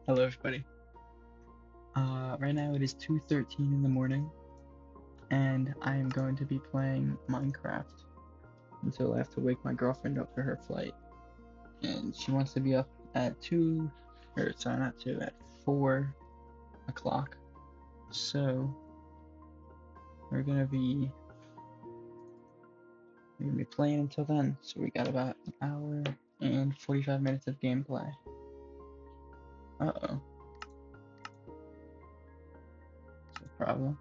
Hello, everybody. Right now it is 2:13 in the morning, and I am going to be playing Minecraft until I have to wake my girlfriend up for her flight. And she wants to be up at 2, or sorry, not 2, at 4 o'clock. So we're gonna be playing until then. So we got about an hour and 45 minutes of gameplay. Uh-oh. Is that a problem?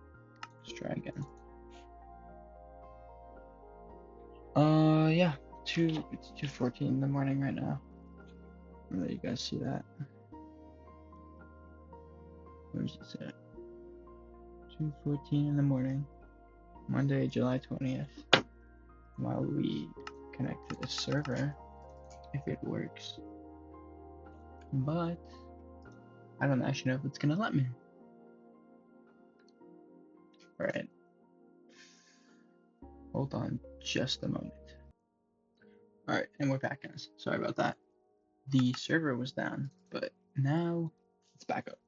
Let's try again. Yeah, it's 2:14 in the morning right now. I'll let you guys see that. Where's this at? 2:14 in the morning, Monday, July 20th. While we connect to the server, if it works. But I don't actually know if it's gonna let me. Alright. Hold on just a moment. Alright, and we're back, guys. Sorry about that. The server was down, but now it's back up.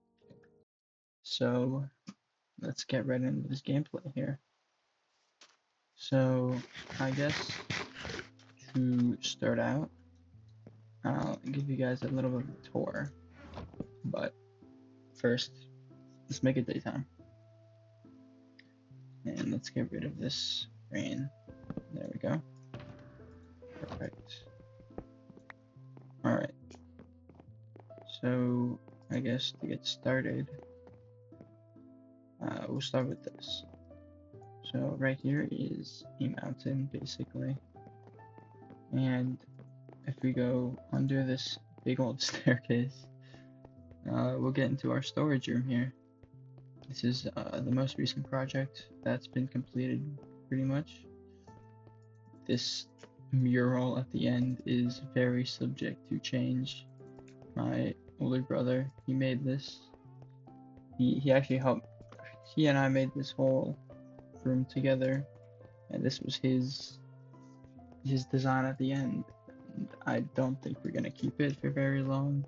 So let's get right into this gameplay here. So I guess to start out, I'll give you guys a little bit of a tour. But first, let's make it daytime. And let's get rid of this rain. There we go. Perfect. Alright. So, I guess to get started, we'll start with this. So, right here is a mountain, basically. And if we go under this big old staircase, we'll get into our storage room here. This is the most recent project that's been completed, pretty much. This mural at the end is very subject to change. My older brother, he made this. He actually helped. He and I made this whole room together, and this was his design at the end. And I don't think we're gonna keep it for very long,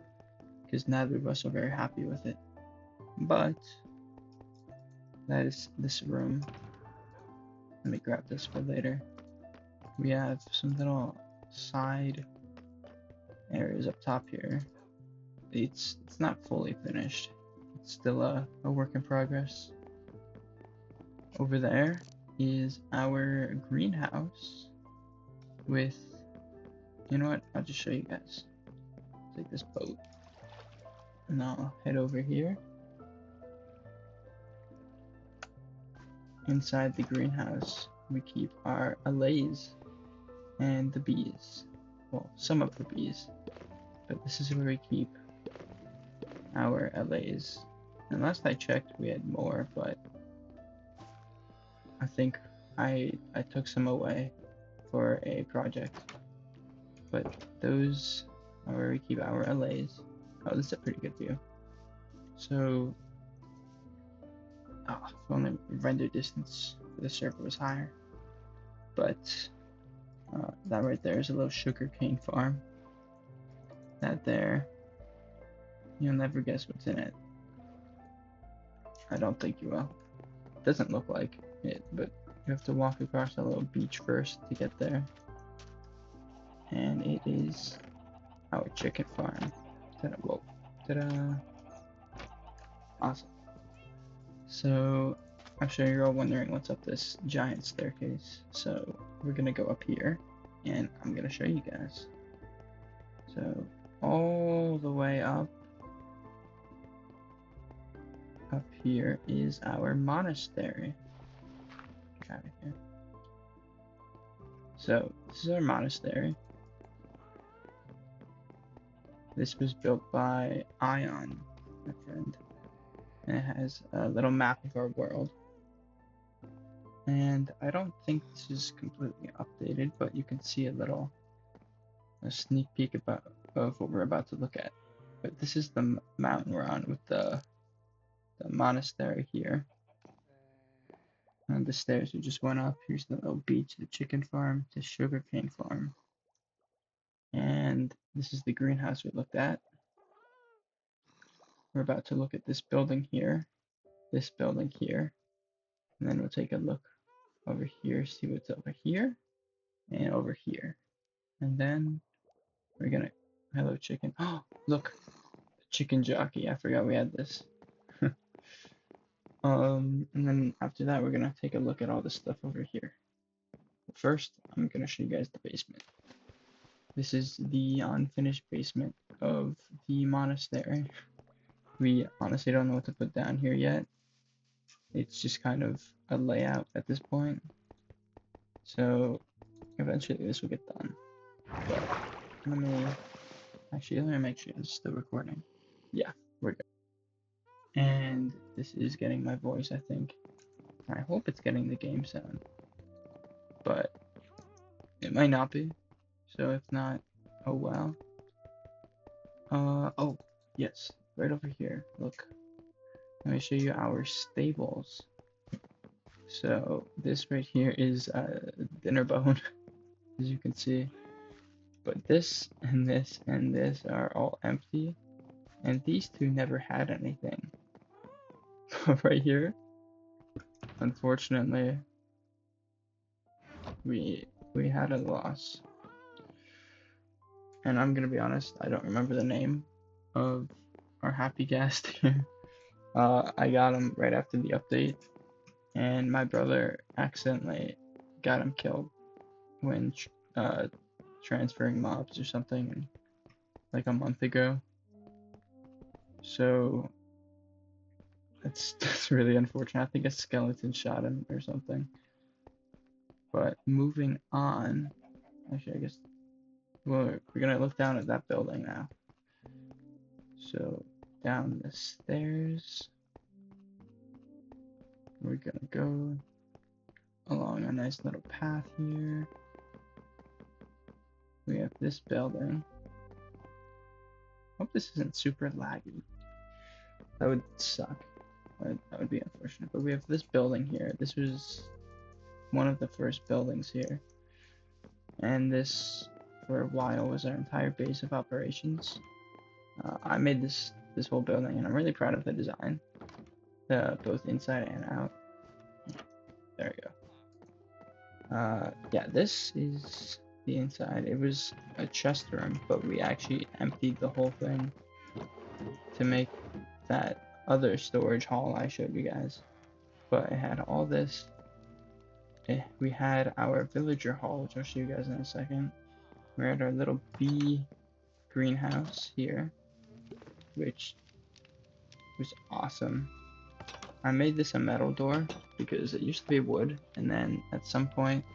because neither of us are very happy with it. But that is this room. Let me grab this for later. We have some little side areas up top here. It's not fully finished. It's still a work in progress. Over there is our greenhouse with, you know what, I'll just show you guys. Take this boat and I'll head over here. Inside the greenhouse we keep our allays and the bees. Well, some of the bees, but this is where we keep our allays. And last I checked we had more, but I think I took some away for a project. But those are where we keep our allays. Oh, this is a pretty good view. So, if only render distance for the server was higher. But that right there is a little sugarcane farm. That there, you'll never guess what's in it. I don't think you will. It doesn't look like it, but you have to walk across a little beach first to get there. And it is our chicken farm. Ta-da, whoa, ta-da. Awesome. So, I'm sure you're all wondering what's up this giant staircase. So, we're gonna go up here, and I'm gonna show you guys. So, all the way up here is our monastery. Get out of here. So, this is our monastery. This was built by Ion, my friend. And it has a little map of our world. And I don't think this is completely updated, but you can see a sneak peek of what we're about to look at. But this is the mountain we're on with the monastery here. And the stairs we just went up. Here's the little beach, the chicken farm, the sugarcane farm. And this is the greenhouse we looked at. we're about to look at this building here, and then we'll take a look over here, see what's over here, and over here. And then we're gonna, hello chicken. Oh, look, chicken jockey. I forgot we had this. And then after that, we're gonna take a look at all the stuff over here. But first, I'm gonna show you guys the basement. This is the unfinished basement of the monastery. We honestly don't know what to put down here yet. It's just kind of a layout at this point. So eventually this will get done. But let me make sure it's still recording. Yeah, we're good. And this is getting my voice, I think. I hope it's getting the game sound. But it might not be. So if not, oh well. Oh, yes, right over here. Look. Let me show you our stables. So this right here is dinner bone, as you can see. But this and this and this are all empty. And these two never had anything. Right here, unfortunately, we had a loss. And I'm gonna be honest, I don't remember the name of our happy guest here. I got him right after the update, and my brother accidentally got him killed when transferring mobs or something like a month ago. So that's really unfortunate. I think a skeleton shot him or something. But moving on, actually, I guess we're gonna look down at that building now. So down the stairs, we're gonna go along a nice little path here. We have this building. Hope this isn't super laggy. That would suck. That would be unfortunate. But we have this building here. This was one of the first buildings here. And this, for a while, was our entire base of operations. I made this whole building, and I'm really proud of the design. Both inside and out. There we go. Yeah, this is the inside. It was a chest room, but we actually emptied the whole thing to make that other storage hall I showed you guys. But it had all this. We had our villager hall, which I'll show you guys in a second. We're at our little bee greenhouse here, which was awesome. I made this a metal door because it used to be wood, and then at some point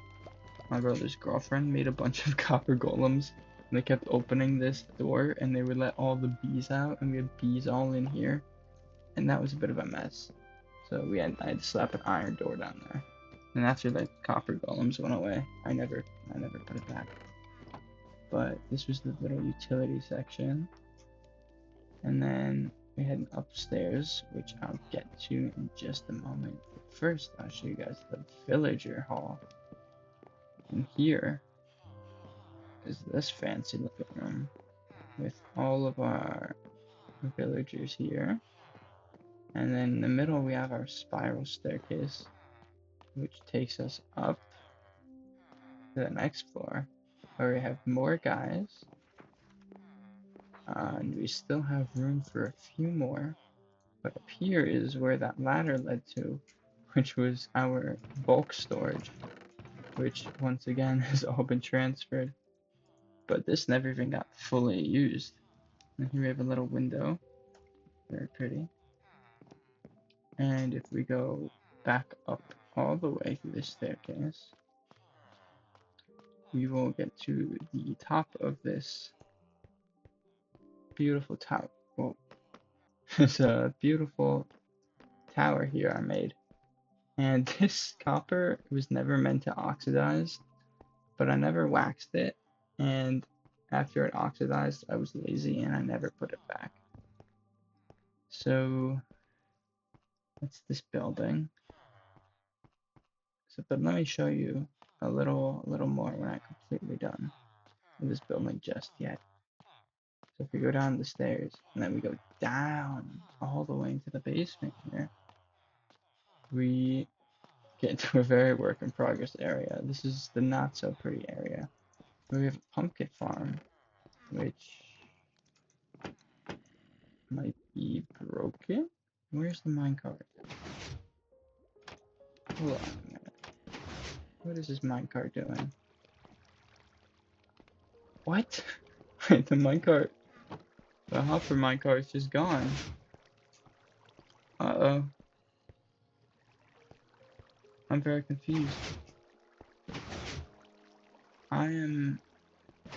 my brother's girlfriend made a bunch of copper golems, and they kept opening this door and they would let all the bees out, and we had bees all in here, and that was a bit of a mess. So I had to slap an iron door down there. And after the copper golems went away, I never put it back. But this was the little utility section. And then we had upstairs, which I'll get to in just a moment. But first, I'll show you guys the villager hall. And here is this fancy looking room with all of our villagers here. And then in the middle, we have our spiral staircase, which takes us up to the next floor, where we have more guys. And we still have room for a few more. But up here is where that ladder led to, which was our bulk storage, which once again has all been transferred. But this never even got fully used. And here we have a little window, very pretty. And if we go back up all the way through this staircase, we will get to the top of this beautiful tower. Well, it's a beautiful tower here I made. And this copper was never meant to oxidize, but I never waxed it. And after it oxidized, I was lazy and I never put it back. So that's this building. But let me show you a little more. We're not completely done with this building just yet. So if we go down the stairs, and then we go down all the way into the basement here, we get into a very work in progress area. This is the not so pretty area. We have a pumpkin farm, which might be broken. Where's the minecart? Hold on a minute. What is this minecart doing? What? Wait, the minecart. The hopper minecart is just gone. Uh-oh. I'm very confused. I am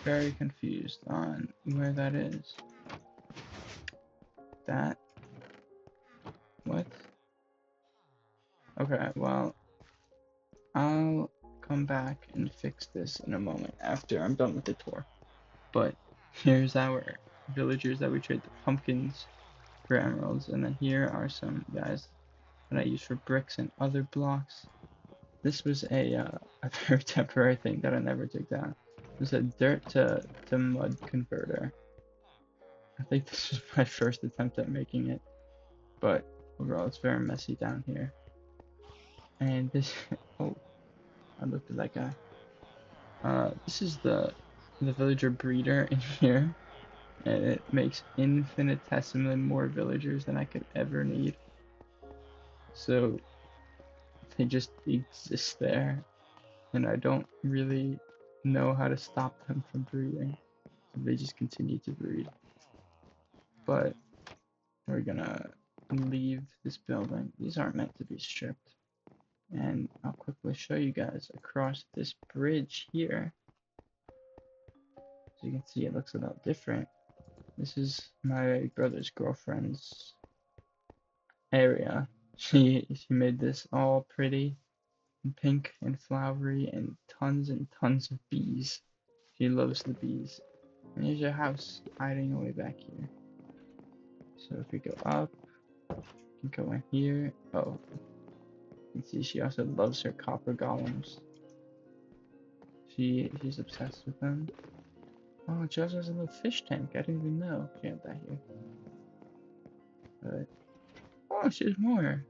very confused on where that is. That? What? Okay, well, I'll come back and fix this in a moment after I'm done with the tour. But here's our villagers that we trade the pumpkins for emeralds, and then here are some guys that I use for bricks and other blocks. This was a very temporary thing that I never took down. It was a dirt to mud converter. I think this was my first attempt at making it, but overall it's very messy down here. And this, oh, I looked at that guy. This is the villager breeder in here, and it makes infinitesimally more villagers than I could ever need. So they just exist there, and I don't really know how to stop them from breeding. So they just continue to breed. But we're gonna leave this building. These aren't meant to be stripped. And I'll quickly show you guys across this bridge here. As you can see, it looks a lot different. This is my brother's girlfriend's area. She made this all pretty and pink and flowery and tons of bees. She loves the bees. And here's your house hiding away back here. So if we go up, we can go in here. Oh, you can see she also loves her copper golems. She's obsessed with them. Oh, she also has a little fish tank. I didn't even know she had that here. But oh, she has more.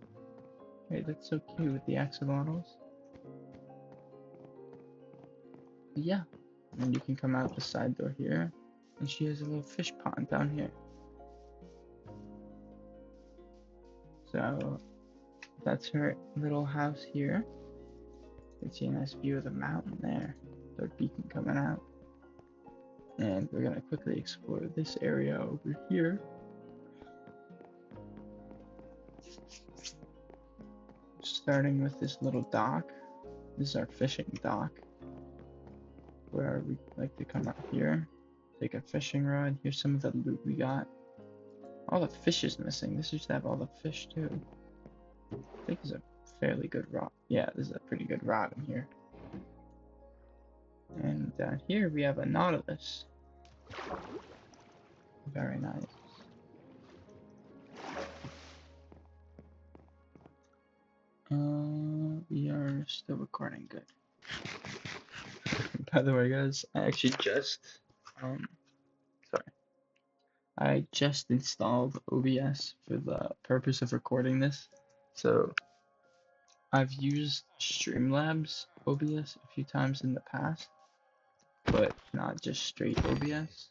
Hey, that's so cute with the axolotls. But yeah, and you can come out the side door here, and she has a little fish pond down here. So that's her little house here. You can see a nice view of the mountain there. Their beacon coming out. And we're gonna quickly explore this area over here. Starting with this little dock. This is our fishing dock, where we like to come out here, take a fishing rod. Here's some of the loot we got. All the fish is missing. This used to have all the fish too. I think it's a fairly good rod. Yeah, this is a pretty good rod in here. And down here we have a nautilus. Very nice. We are still recording. Good. By the way, guys, I actually just I just installed OBS for the purpose of recording this. So I've used Streamlabs OBS a few times in the past, but not just straight OBS.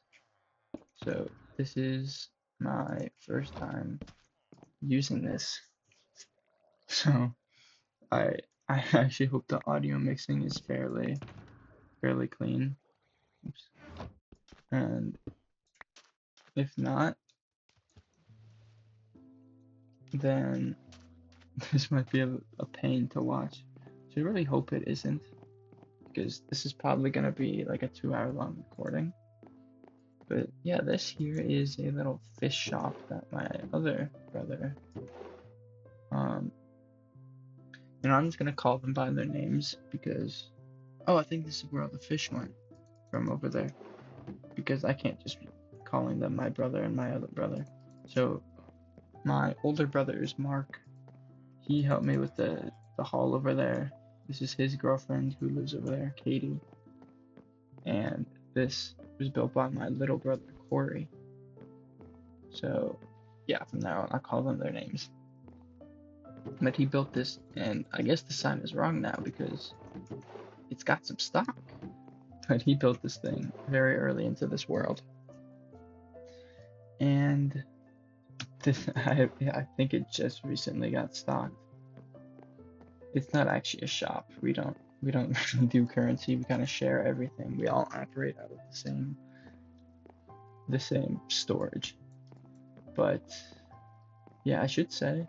So this is my first time using this. So I actually hope the audio mixing is fairly clean. Oops. And if not, then this might be a pain to watch. So I really hope it isn't, because this is probably gonna be like a 2-hour long recording. But yeah, this here is a little fish shop that my other brother, and I'm just gonna call them by their names because, oh, I think this is where all the fish went from over there, because I can't just be calling them my brother and my other brother. So my older brother is Mark. He helped me with the haul over there. This is his girlfriend who lives over there, Katie. And this was built by my little brother, Corey. So yeah, from now on I'll call them their names. But he built this, and I guess the sign is wrong now because it's got some stock. But he built this thing very early into this world. And I think it just recently got stocked. It's not actually a shop. We don't really do currency. We kind of share everything. We all operate out of the same storage. But yeah, I should say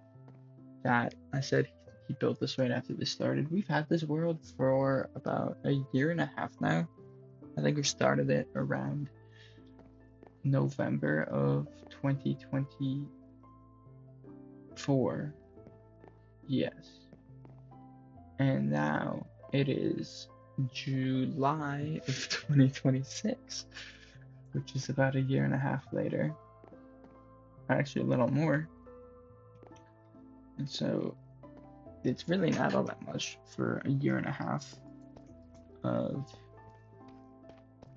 that I said he built this right after this started. We've had this world for about a year and a half now. I think we started it around November of 2024. Yes. And now it is July of 2026, which is about a year and a half later. Actually, a little more. And so it's really not all that much for a year and a half of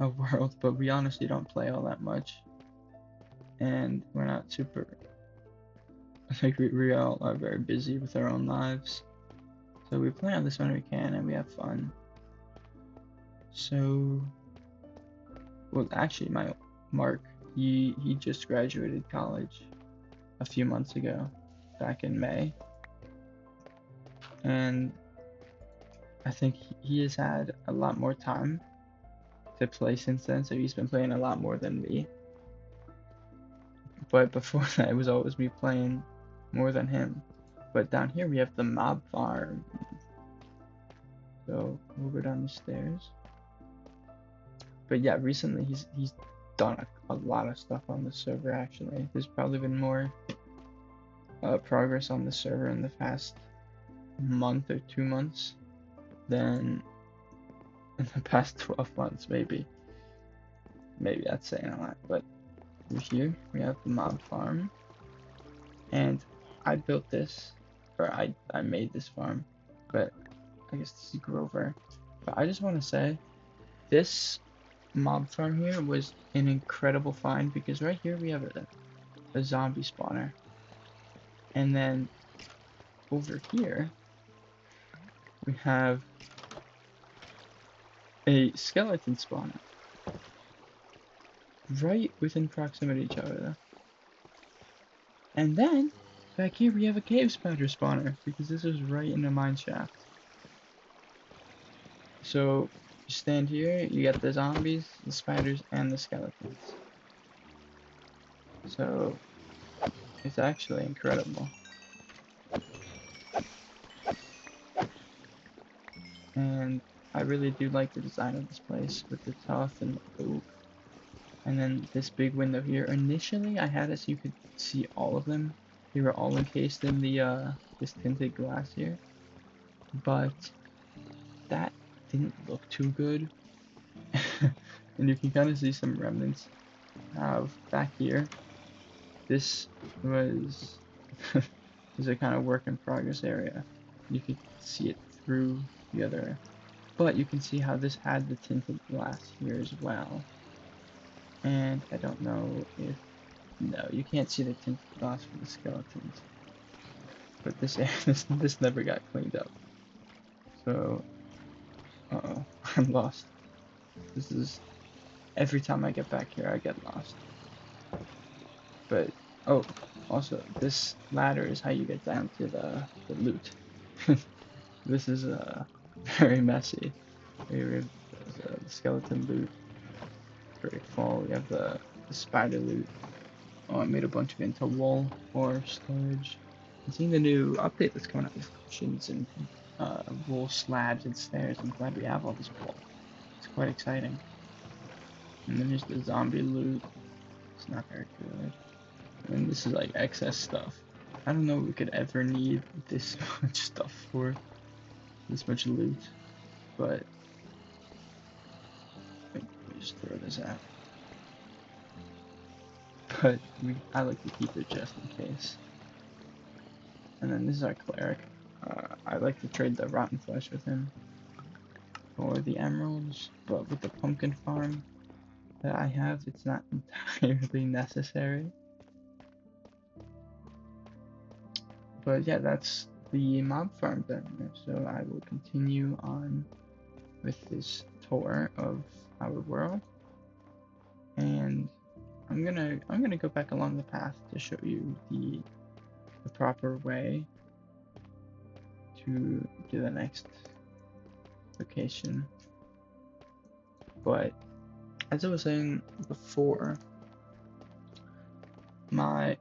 a world, but we honestly don't play all that much. And we're not super. I think we all are very busy with our own lives. So we play on this when we can and we have fun. So, well, actually, my Mark, he just graduated college a few months ago, back in May. And I think he has had a lot more time to play since then, so he's been playing a lot more than me. But before that, it was always me playing more than him. But down here we have the mob farm. So we'll go down the stairs. But yeah, recently he's done a lot of stuff on the server. Actually, there's probably been more progress on the server in the past month or 2 months than in the past 12 months, maybe. Maybe that's saying a lot, but over here we have the mob farm, and I built this, or I made this farm, but I guess this is Grover. But I just want to say, this mob farm here was an incredible find, because right here we have a zombie spawner, and then over here we have a skeleton spawner right within proximity to each other. And then back here we have a cave spider spawner, because this is right in the mine shaft. So you stand here, you get the zombies, the spiders, and the skeletons. So it's actually incredible. And I really do like the design of this place with the tuff and the oak. And then this big window here. Initially I had it so you could see all of them. They were all encased in the this tinted glass here. But that didn't look too good. And you can kind of see some remnants of back here. This was is a kind of work in progress area. You could see it through the other, but you can see how this had the tinted glass here as well. And I don't know if, no, you can't see the tinted glass for the skeletons, but this never got cleaned up. So, uh-oh, I'm lost. This is, every time I get back here I get lost. But, oh, also, this ladder is how you get down to the loot. This is very messy. We have the skeleton loot, very full. We have the spider loot. Oh, I made a bunch of it into wool for storage. I'm seeing the new update that's coming out with cushions and wool slabs and stairs. I'm glad we have all this wool. It's quite exciting. And then there's the zombie loot. It's not very good. And this is like excess stuff. I don't know if we could ever need this much stuff for this much loot, but let me just throw this out. But I like to keep it just in case. And then this is our cleric. I like to trade the rotten flesh with him for the emeralds, but with the pumpkin farm that I have, it's not entirely necessary. But yeah, that's the mob farm done. So I will continue on with this tour of our world, and I'm gonna go back along the path to show you the proper way to the next location. But as I was saying before, my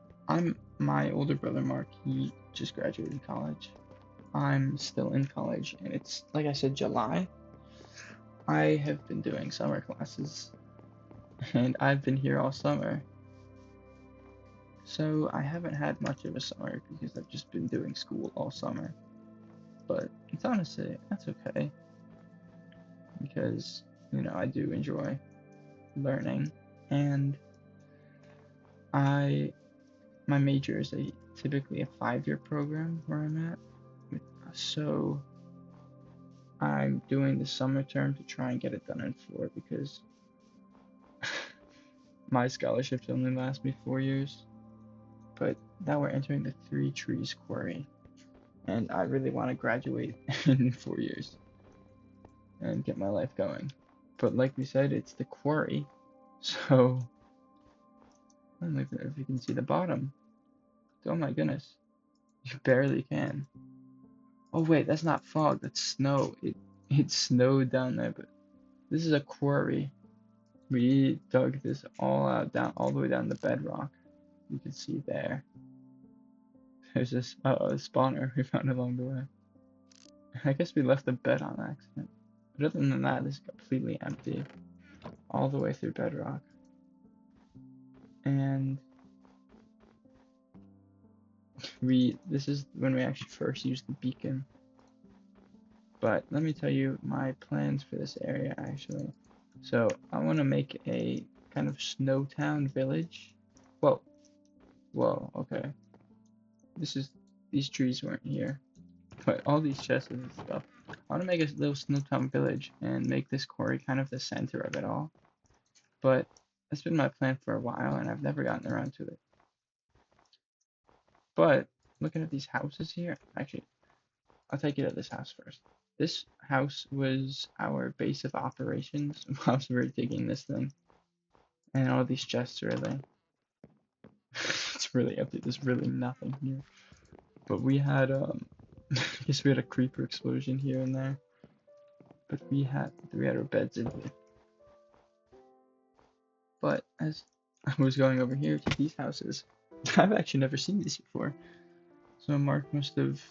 older brother Mark, he just graduated college. I'm still in college, and it's like I said, July. I have been doing summer classes, and I've been here all summer. So I haven't had much of a summer because I've just been doing school all summer. But it's honestly, that's okay. Because, you know, I do enjoy learning. And my major is typically a 5-year program where I'm at. So I'm doing the summer term to try and get it done in 4 because my scholarships only last me 4 years. But now we're entering the 3 Trees Quarry, and I really want to graduate in 4 years and get my life going. But like we said, it's the quarry, so I don't know if you can see the bottom. Oh my goodness, you barely can. Oh wait, that's not fog, that's snow. It snowed down there, but this is a quarry. We dug this all out, down all the way down the bedrock. You can see there. There's this a spawner we found along the way. I guess we left the bed on accident. But other than that, this is completely empty. All the way through bedrock. And this is when we actually first used the beacon. But let me tell you my plans for this area actually. So I want to make a kind of snow town village. Whoa, okay. These trees weren't here, but all these chests and stuff. I want to make a little snow town village and make this quarry kind of the center of it all. But that's been my plan for a while, and I've never gotten around to it. But looking at these houses here, actually, I'll take you to this house first. This house was our base of operations whilst we were digging this thing. And all these chests are there. It's really empty. There's really nothing here. But we had I guess we had a creeper explosion here and there. But we had our beds in here. But as I was going over here to these houses, I've actually never seen these before. So Mark must have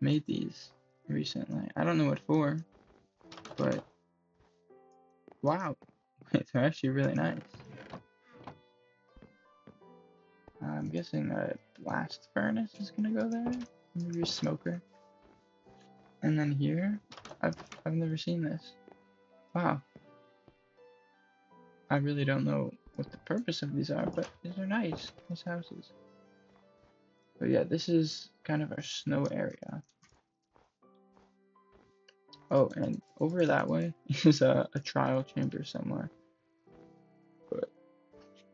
made these recently. I don't know what for, but wow, they're actually really nice. I'm guessing a blast furnace is gonna go there, maybe a smoker. And then here, I've never seen this. Wow. I really don't know what the purpose of these are, but these are nice houses. But yeah, this is kind of our snow area. Oh, and over that way is a trial chamber somewhere. But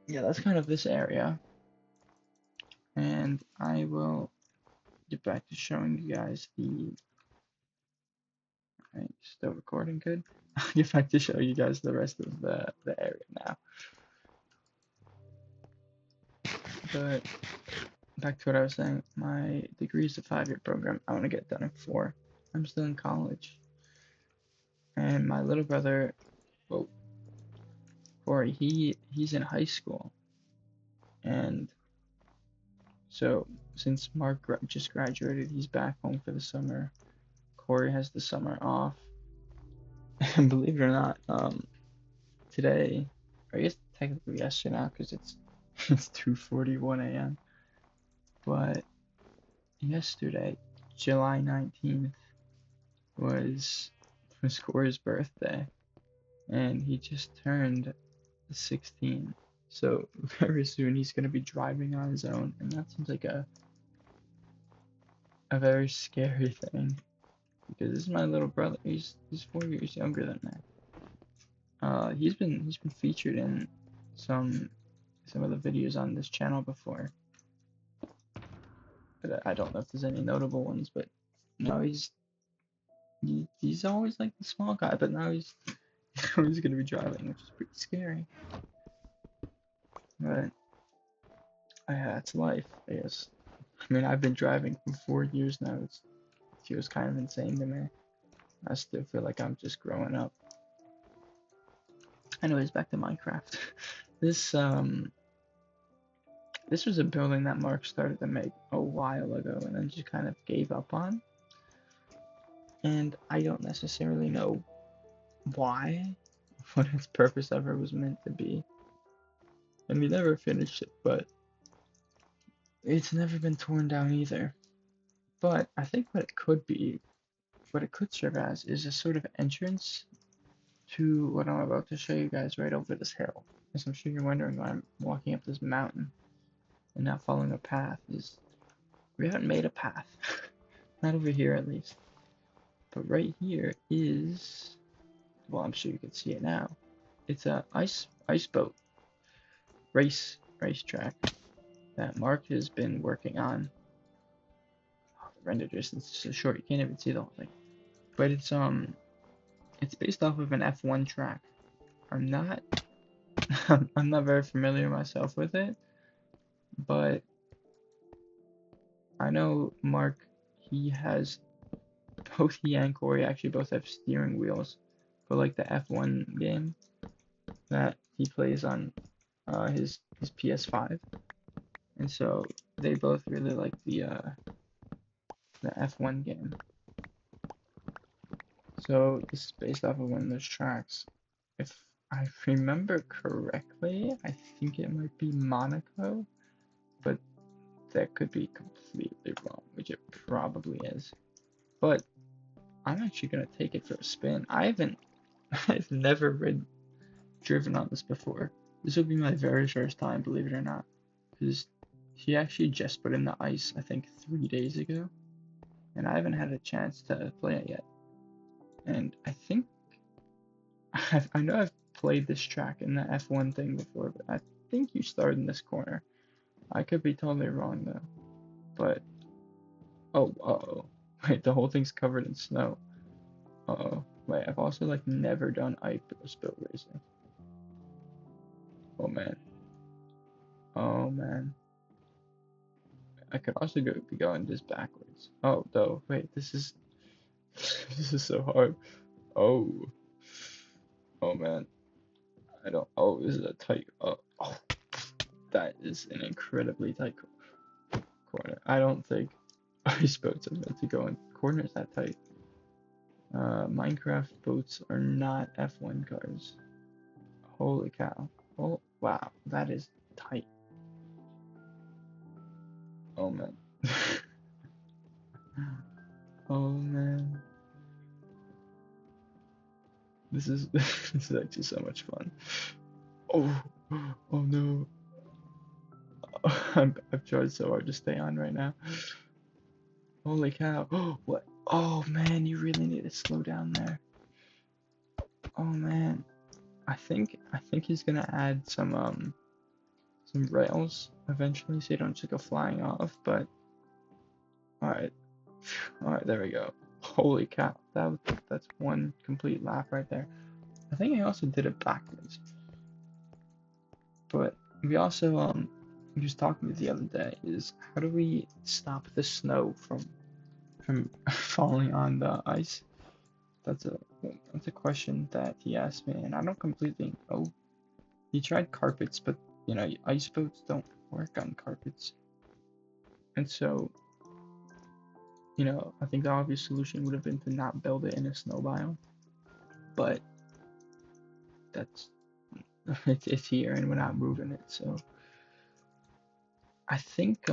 yeah, that's kind of this area. And I will get back to showing you guys the... Alright, still recording good? I'll get back to show you guys the rest of the area now. But back to what I was saying, my degree is a 5-year program. I want to get done in 4. I'm still in college. And my little brother, well, Corey, he's in high school. And so since Mark just graduated, he's back home for the summer. Corey has the summer off. And believe it or not, today, or I guess technically yesterday now, because it's 2:41 a.m. But yesterday, July 19th, was Corey's birthday, and he just turned 16. So very soon he's gonna be driving on his own, and that seems like a very scary thing. Because this is my little brother. He's 4 years younger than me. He's been featured in some of the videos on this channel before. But I don't know if there's any notable ones, but no, he's always like the small guy, but now he's always gonna be driving, which is pretty scary. But yeah, it's life, I guess. I mean, I've been driving for 4 years now. It feels kind of insane to me. I still feel like I'm just growing up. Anyways, back to Minecraft. This this was a building that Mark started to make a while ago and then just kind of gave up on. And I don't necessarily know why, what its purpose ever was meant to be. And we never finished it, but it's never been torn down either. But I think what it could serve as is a sort of entrance to what I'm about to show you guys right over this hill. As I'm sure you're wondering why I'm walking up this mountain and not following a path, is we haven't made a path. Not over here at least. But right here is, well, I'm sure you can see it now. It's a ice boat racetrack that Mark has been working on. Oh, the render distance is so short you can't even see the whole thing. But it's based off of an F1 track. I'm not I'm not very familiar myself with it, but I know Mark, he has both he and Corey actually both have steering wheels for like the F1 game that he plays on his PS5, and so they both really like the F1 game. So this is based off of one of those tracks. If I remember correctly, I think it might be Monaco, but that could be completely wrong, which it probably is. But I'm actually gonna take it for a spin. I've never driven on this before. This will be my very first time, believe it or not, because he actually just put in the ice, I think 3 days ago, and I haven't had a chance to play it yet. And I think I know I've played this track in the F1 thing before, but I think you start in this corner. I could be totally wrong though. But oh, wait, the whole thing's covered in snow. Wait, I've also like never done ice boat racing. Oh man. Oh man. I could also be going this backwards. Oh no, wait, this is this is so hard. Oh. Oh man. I don't oh, this is a tight oh, that is an incredibly tight corner. I don't think ice boats are meant to go in corners that tight. Minecraft boats are not F1 cars. Holy cow. Oh, wow. That is tight. Oh, man. Oh, man. This is this is actually so much fun. Oh, oh no. I've tried so hard to stay on right now. Holy cow. Oh, what? Oh, man, you really need to slow down there. Oh, man. I think he's gonna add some rails eventually, so you don't just go flying off. But all right, there we go. Holy cow, that's one complete lap right there. I think I also did it backwards. But we also we was talking the other day is how do we stop the snow from falling on the ice? That's a question that he asked me, and I don't completely know. He tried carpets, but you know, ice boats don't work on carpets. And so, you know, I think the obvious solution would have been to not build it in a snow biome. But that's it's here and we're not moving it, so I think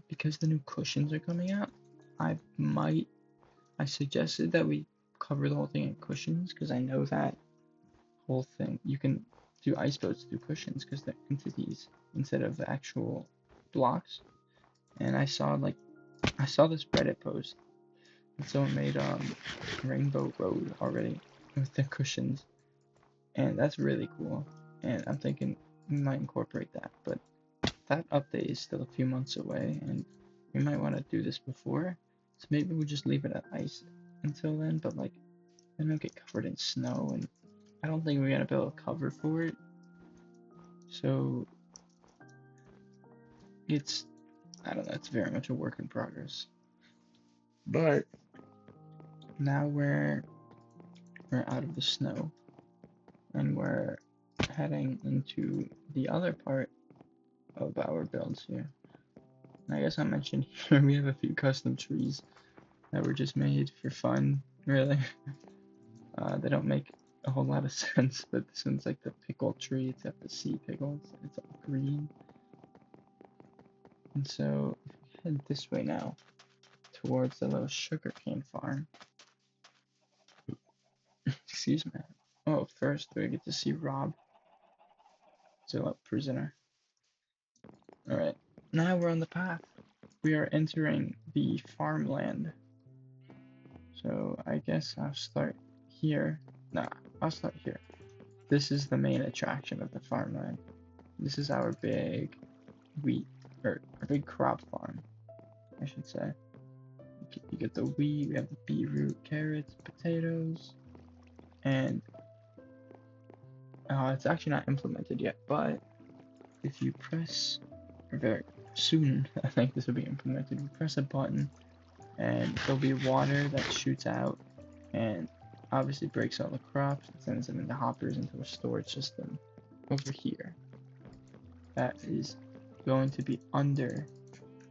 because the new cushions are coming out, I suggested that we cover the whole thing in cushions because I know that whole thing you can do ice boats through cushions because they're entities instead of the actual blocks. And I saw this Reddit post and someone made Rainbow Road already with the cushions, and that's really cool. And I'm thinking we might incorporate that, but that update is still a few months away, and we might want to do this before. So maybe we'll just leave it at ice until then, but like, then it'll get covered in snow, and I don't think we're gonna build a cover for it. So it's, I don't know, it's very much a work in progress. But now we're out of the snow, and we're heading into the other part of our builds here. And I guess I mentioned here we have a few custom trees that were just made for fun, really. They don't make a whole lot of sense, but this one's like the pickle tree. It's got the sea pickles. It's all green. And so if we head this way now, towards the little sugarcane farm. Excuse me. Oh, first we get to see Rob, still a prisoner. Alright, now we're on the path. We are entering the farmland. So I guess I'll start here. Nah, I'll start here. This is the main attraction of the farmland. This is our big wheat, or our big crop farm, I should say. You get the wheat, we have the beetroot, carrots, potatoes, and it's actually not implemented yet, but if you press, or very soon, I think this will be implemented, you press a button, and there'll be water that shoots out, and obviously breaks all the crops, and sends them into hoppers into a storage system over here. That is going to be under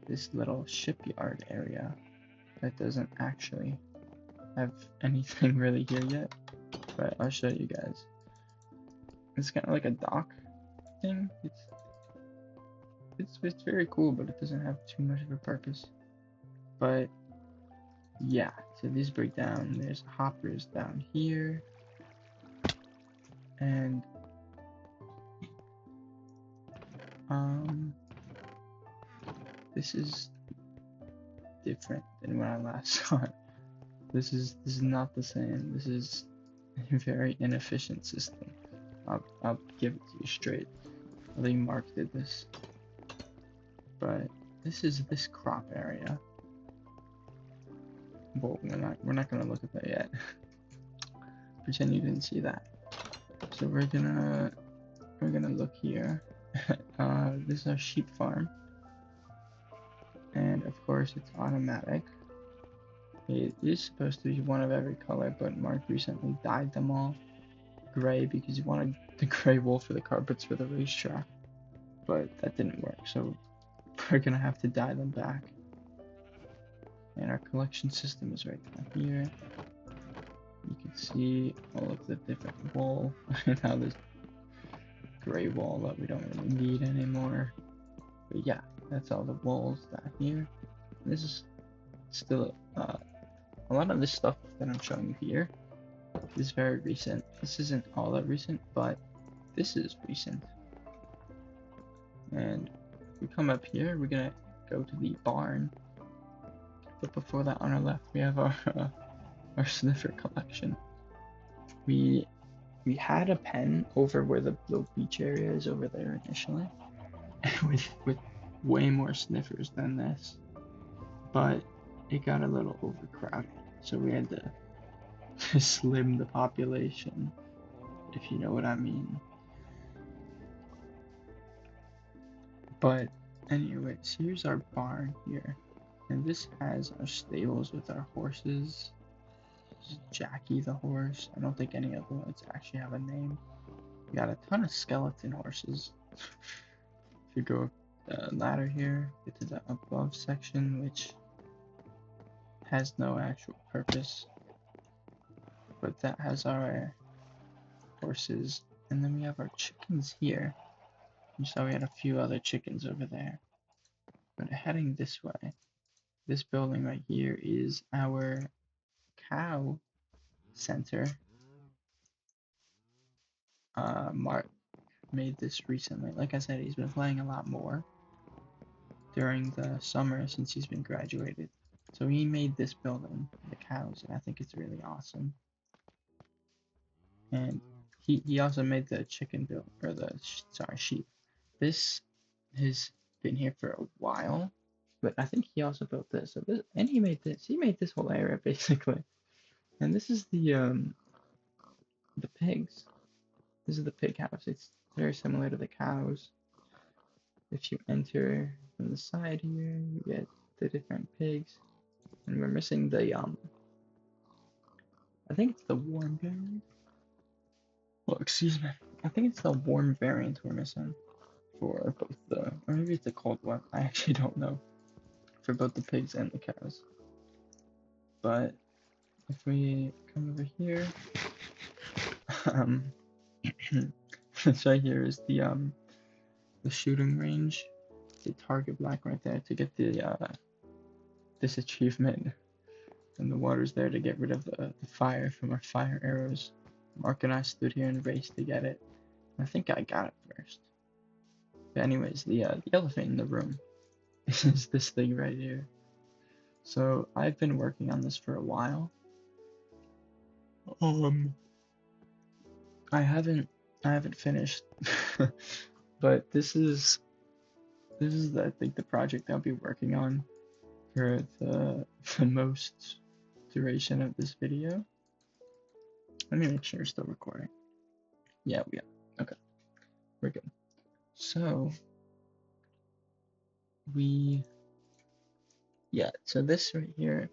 this little shipyard area that doesn't actually have anything really here yet, but I'll show you guys. It's kind of like a dock thing. It's very cool, but it doesn't have too much of a purpose. But yeah, so these break down. There's hoppers down here, and this is different than when I last saw it. This is not the same. This is a very inefficient system. I'll give it to you straight. I think Mark did this. But this is this crop area. Well, we're not gonna look at that yet. Pretend you didn't see that. So we're gonna look here. This is our sheep farm, and of course it's automatic. It is supposed to be one of every color, but Mark recently dyed them all gray because he wanted the gray wool for the carpets for the racetrack, but that didn't work, so we're gonna have to dye them back. And our collection system is right down here. You can see all of the different wool and how there's gray wool that we don't really need anymore. But yeah, that's all the wools down here. This is still a lot of this stuff that I'm showing you here is very recent. This isn't all that recent, but this is recent. And we come up here, we're gonna go to the barn. But before that, on our left, we have our sniffer collection. We had a pen over where the beach area is over there initially, with way more sniffers than this, but it got a little overcrowded, so we had to slim the population, if you know what I mean. But anyways, here's our barn here, and this has our stables with our horses. This is Jackie the horse. I don't think any of the ones actually have a name. We got a ton of skeleton horses. If you go ladder here, get to the above section, which has no actual purpose, but that has our horses, and then we have our chickens here. You saw we had a few other chickens over there. But heading this way, this building right here is our cow center. Mark made this recently. Like I said, he's been playing a lot more during the summer since he's been graduated. So he made this building, the cows, and I think it's really awesome. And he also made the chicken build, or the, sorry, sheep. This has been here for a while, But I think he also built this. So this, and he made this. He made this whole area basically. And this is the pigs. This is the pig house. It's very similar to the cows. If you enter from the side here, you get the different pigs. And we're missing the I think it's the warm variant. Well, excuse me. I think it's the warm variant we're missing for both the, or maybe it's the cold one. I actually don't know for both the pigs and the cows. But if we come over here, um, this right here is the shooting range. The target black right there to get the this achievement, and the water's there to get rid of the fire from our fire arrows. Mark and I stood here and raced to get it. I think I got it first. But anyways, the elephant in the room is this thing right here. So I've been working on this for a while. I haven't finished, but this is I think the project I'll be working on for the most duration of this video. Let me make sure we're still recording. Yeah, we are. Okay, we're good. So so this right here,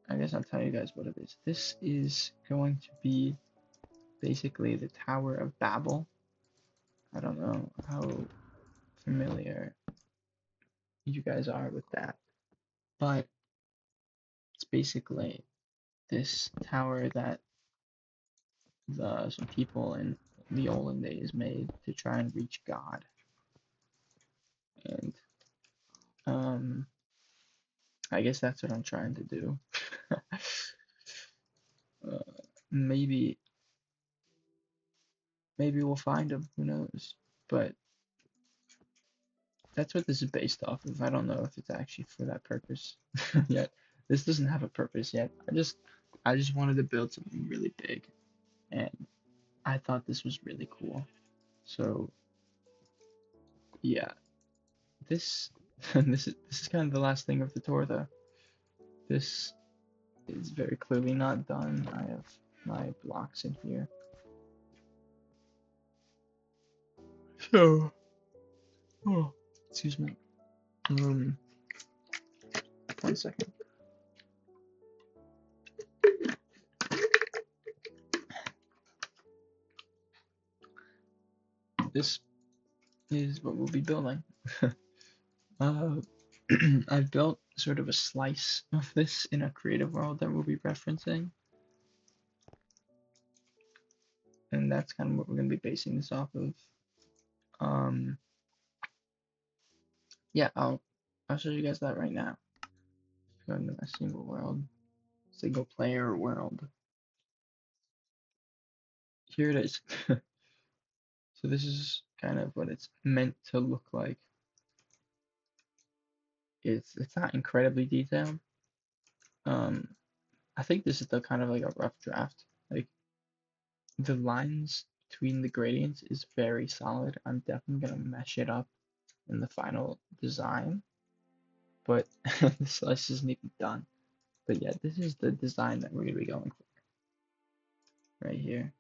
I guess I'll tell you guys what it is. This is going to be basically the Tower of Babel. I don't know how familiar you guys are with that, but it's basically this tower that some people in the olden days made to try and reach God. And I guess that's what I'm trying to do. uh, maybe we'll find him. Who knows? But that's what this is based off of. I don't know if it's actually for that purpose yet. This doesn't have a purpose yet. I just wanted to build something really big, and I thought this was really cool. So yeah, this this is kind of the last thing of the tour though. This is very clearly not done. I have my blocks in here. So, oh, excuse me. 1 second. This is what we'll be building. I've built sort of a slice of this in a creative world that we'll be referencing. And that's kind of what we're going to be basing this off of. Yeah, I'll show you guys that right now. Go into my single player world. Here it is. So this is kind of what it's meant to look like. It's not incredibly detailed. I think this is the kind of like a rough draft. Like the lines between the gradients is very solid. I'm definitely gonna mesh it up in the final design, but the slice isn't even done. But yeah, this is the design that we're gonna be going for right here.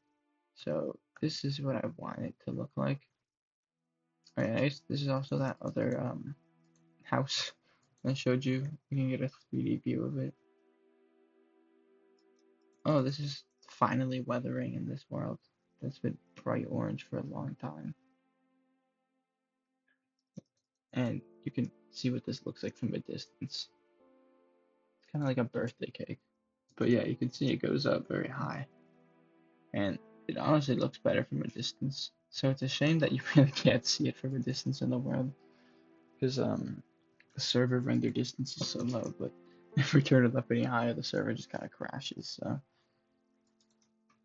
So this is what I want it to look like. Alright, I guess this is also that other house I showed you. You can get a 3D view of it. Oh, this is finally weathering in this world. That's been bright orange for a long time. And you can see what this looks like from a distance. It's kind of like a birthday cake. But yeah, you can see it goes up very high. And it honestly looks better from a distance. So it's a shame that you really can't see it from a distance in the world. Because the server render distance is so low. But if we turn it up any higher, the server just kind of crashes. So,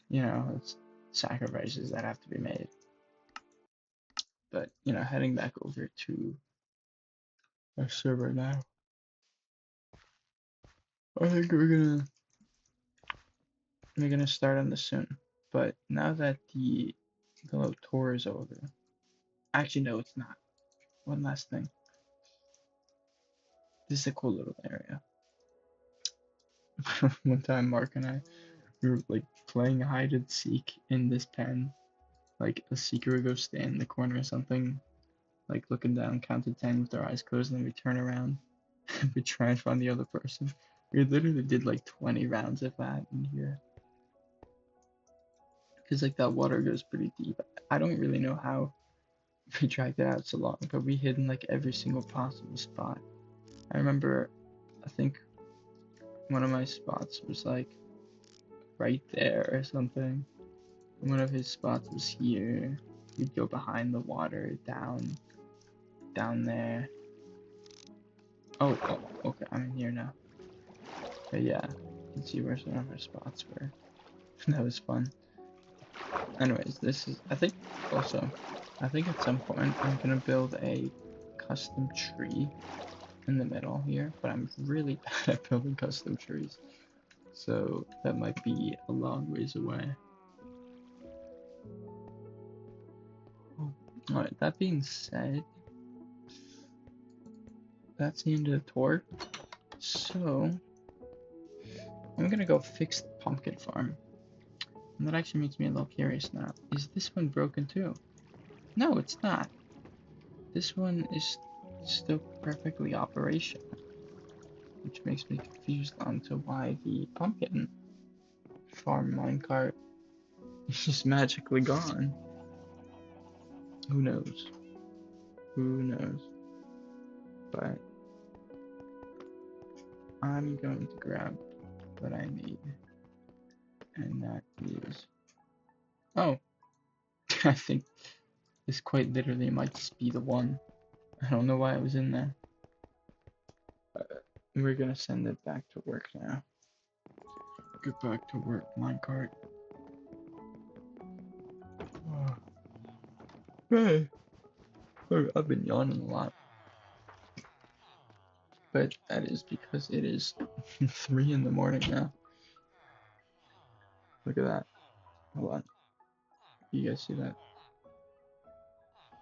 you know, it's sacrifices that have to be made. But, you know, heading back over to our server now. I think we're gonna start on this soon. But now that the little tour is over, actually no, it's not. One last thing. This is a cool little area. One time, Mark and I we were like playing hide and seek in this pen. Like a seeker would go stand in the corner or something, like looking down, count to 10 with their eyes closed, and then we turn around and we try and find the other person. We literally did like 20 rounds of that in here. Because like that water goes pretty deep. I don't really know how we dragged it out so long, but we hid in like every single possible spot. I remember, I think one of my spots was like right there or something. One of his spots was here. We'd go behind the water, down there. Oh, okay, I'm in here now. But yeah, you can see where some of our spots were. That was fun. Anyways, this is, I think at some point I'm gonna build a custom tree in the middle here, but I'm really bad at building custom trees. So that might be a long ways away. Alright, that being said, that's the end of the tour. So, I'm gonna go fix the pumpkin farm. And that actually makes me a little curious now. Is this one broken too? No, it's not. This one is still perfectly operational. Which makes me confused on to why the pumpkin farm minecart is just magically gone. Who knows? Who knows? But I'm going to grab what I need. And that is... Oh! I think this quite literally might just be the one. I don't know why it was in there. We're gonna send it back to work now. Get back to work, minecart. Oh. Hey! I've been yawning a lot. But that is because it is 3 in the morning now. Look at that. Hold on. You guys see that?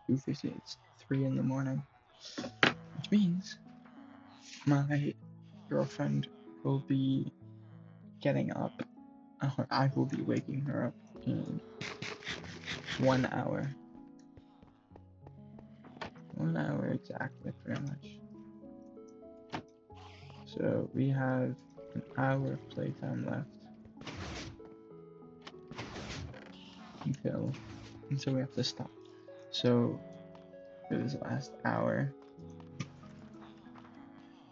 2:50. It's 3 in the morning. Which means my girlfriend will be getting up. Or I will be waking her up in 1 hour. 1 hour exactly, pretty much. So we have an hour of playtime left until we have to stop. So for this last hour,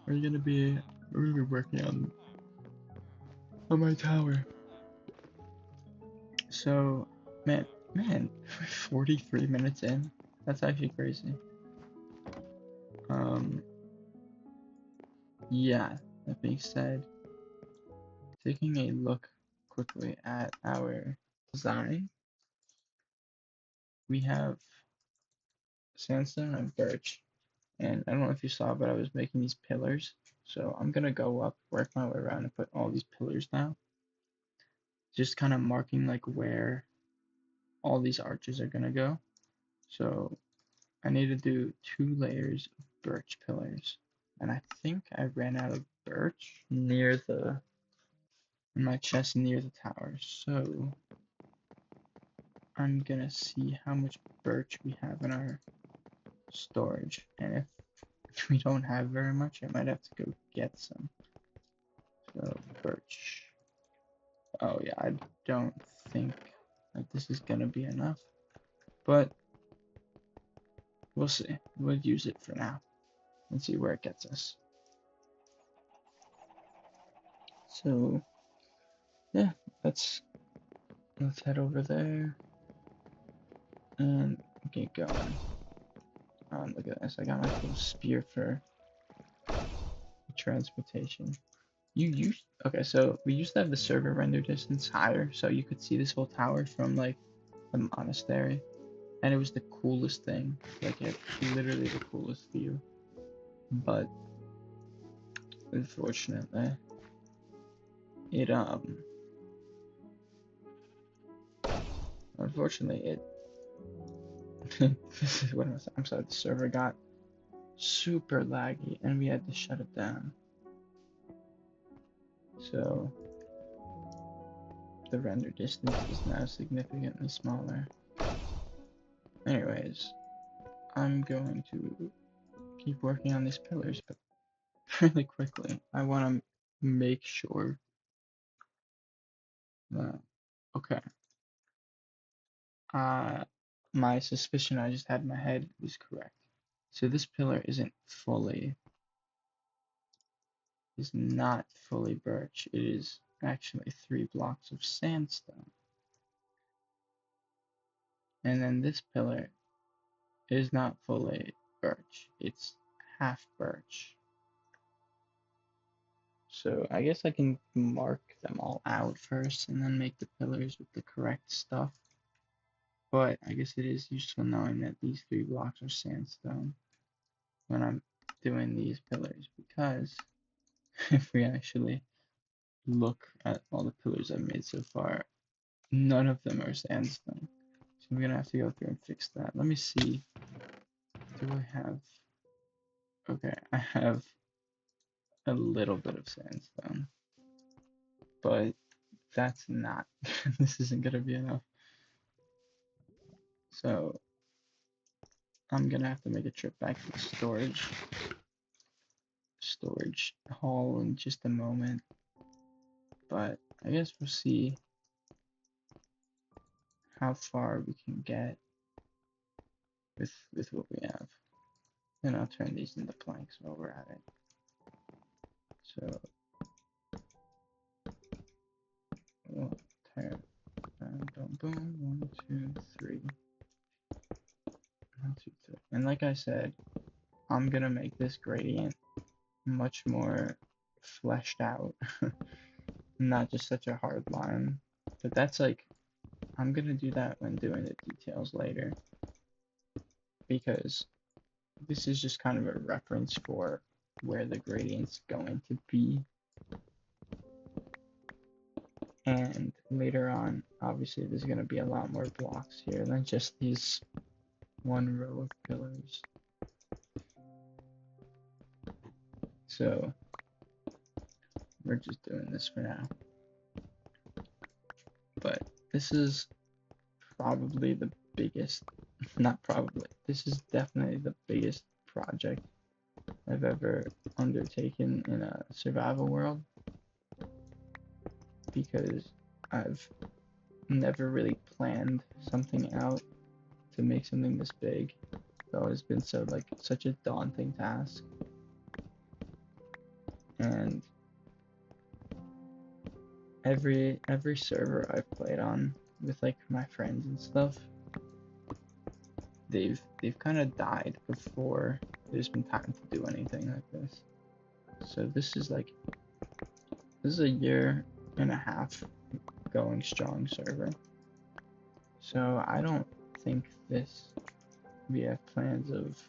we're gonna be working on my tower. So man, 43 minutes in. That's actually crazy. Yeah, that being said, taking a look quickly at our design, we have sandstone and birch. And I don't know if you saw, but I was making these pillars. So I'm gonna go up, work my way around, and put all these pillars down. Just kind of marking like where all these arches are gonna go. So I need to do 2 layers of birch pillars. And I think I ran out of birch near in my chest near the tower. So I'm gonna see how much birch we have in our storage. And if we don't have very much, I might have to go get some. So birch. Oh yeah, I don't think that this is gonna be enough. But we'll see. We'll use it for now and see where it gets us. So yeah, let's head over there and get going. Look at this, I got my little spear for transportation. Okay, so we used to have the server render distance higher, so you could see this whole tower from like the monastery, and it was the coolest thing. Like it literally the coolest view. But unfortunately, it this is what I'm sorry, the server got super laggy, and we had to shut it down. So the render distance is now significantly smaller. Anyways, I'm going to keep working on these pillars, but really quickly, I want to make sure that, okay, my suspicion I just had in my head was correct. So this pillar is not fully birch. It is actually 3 blocks of sandstone. And then this pillar is not fully birch. It's half birch. So I guess I can mark them all out first and then make the pillars with the correct stuff. But I guess it is useful knowing that these 3 blocks are sandstone when I'm doing these pillars, because if we actually look at all the pillars I've made so far, none of them are sandstone. So I'm gonna have to go through and fix that. Let me see. Do I have... Okay, I have a little bit of sandstone, but that's not... this isn't gonna be enough. So I'm gonna have to make a trip back to the storage hall in just a moment. But I guess we'll see how far we can get with what we have. Then I'll turn these into planks while we're at it. So we'll tear boom, boom, 1, 2, 3. 1, 2, 3. And like I said, I'm gonna make this gradient much more fleshed out, not just such a hard line. But that's like, I'm gonna do that when doing the details later, because this is just kind of a reference for where the gradient's going to be. And later on, obviously, there's going to be a lot more blocks here than just these 1 row of pillars. So we're just doing this for now. But this is probably the biggest, not probably, this is definitely the biggest project I've ever undertaken in a survival world, because I've never really planned something out to make something this big. It's always been such a daunting task. And every server I've played on with like my friends and stuff, they've kind of died before there's been time to do anything like this. So this is a year and a half going strong server. So I don't think we have plans of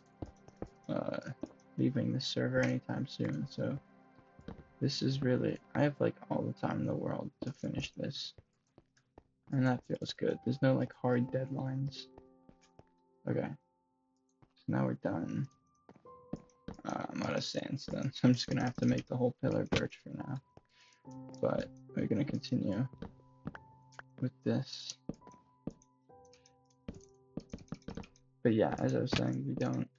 leaving the server anytime soon. So this is really, I have like all the time in the world to finish this, and that feels good. There's no like hard deadlines. Okay, so now we're done. I'm out of sandstone, so I'm just gonna have to make the whole pillar birch for now. But we're gonna continue with this. But yeah, as I was saying, we don't.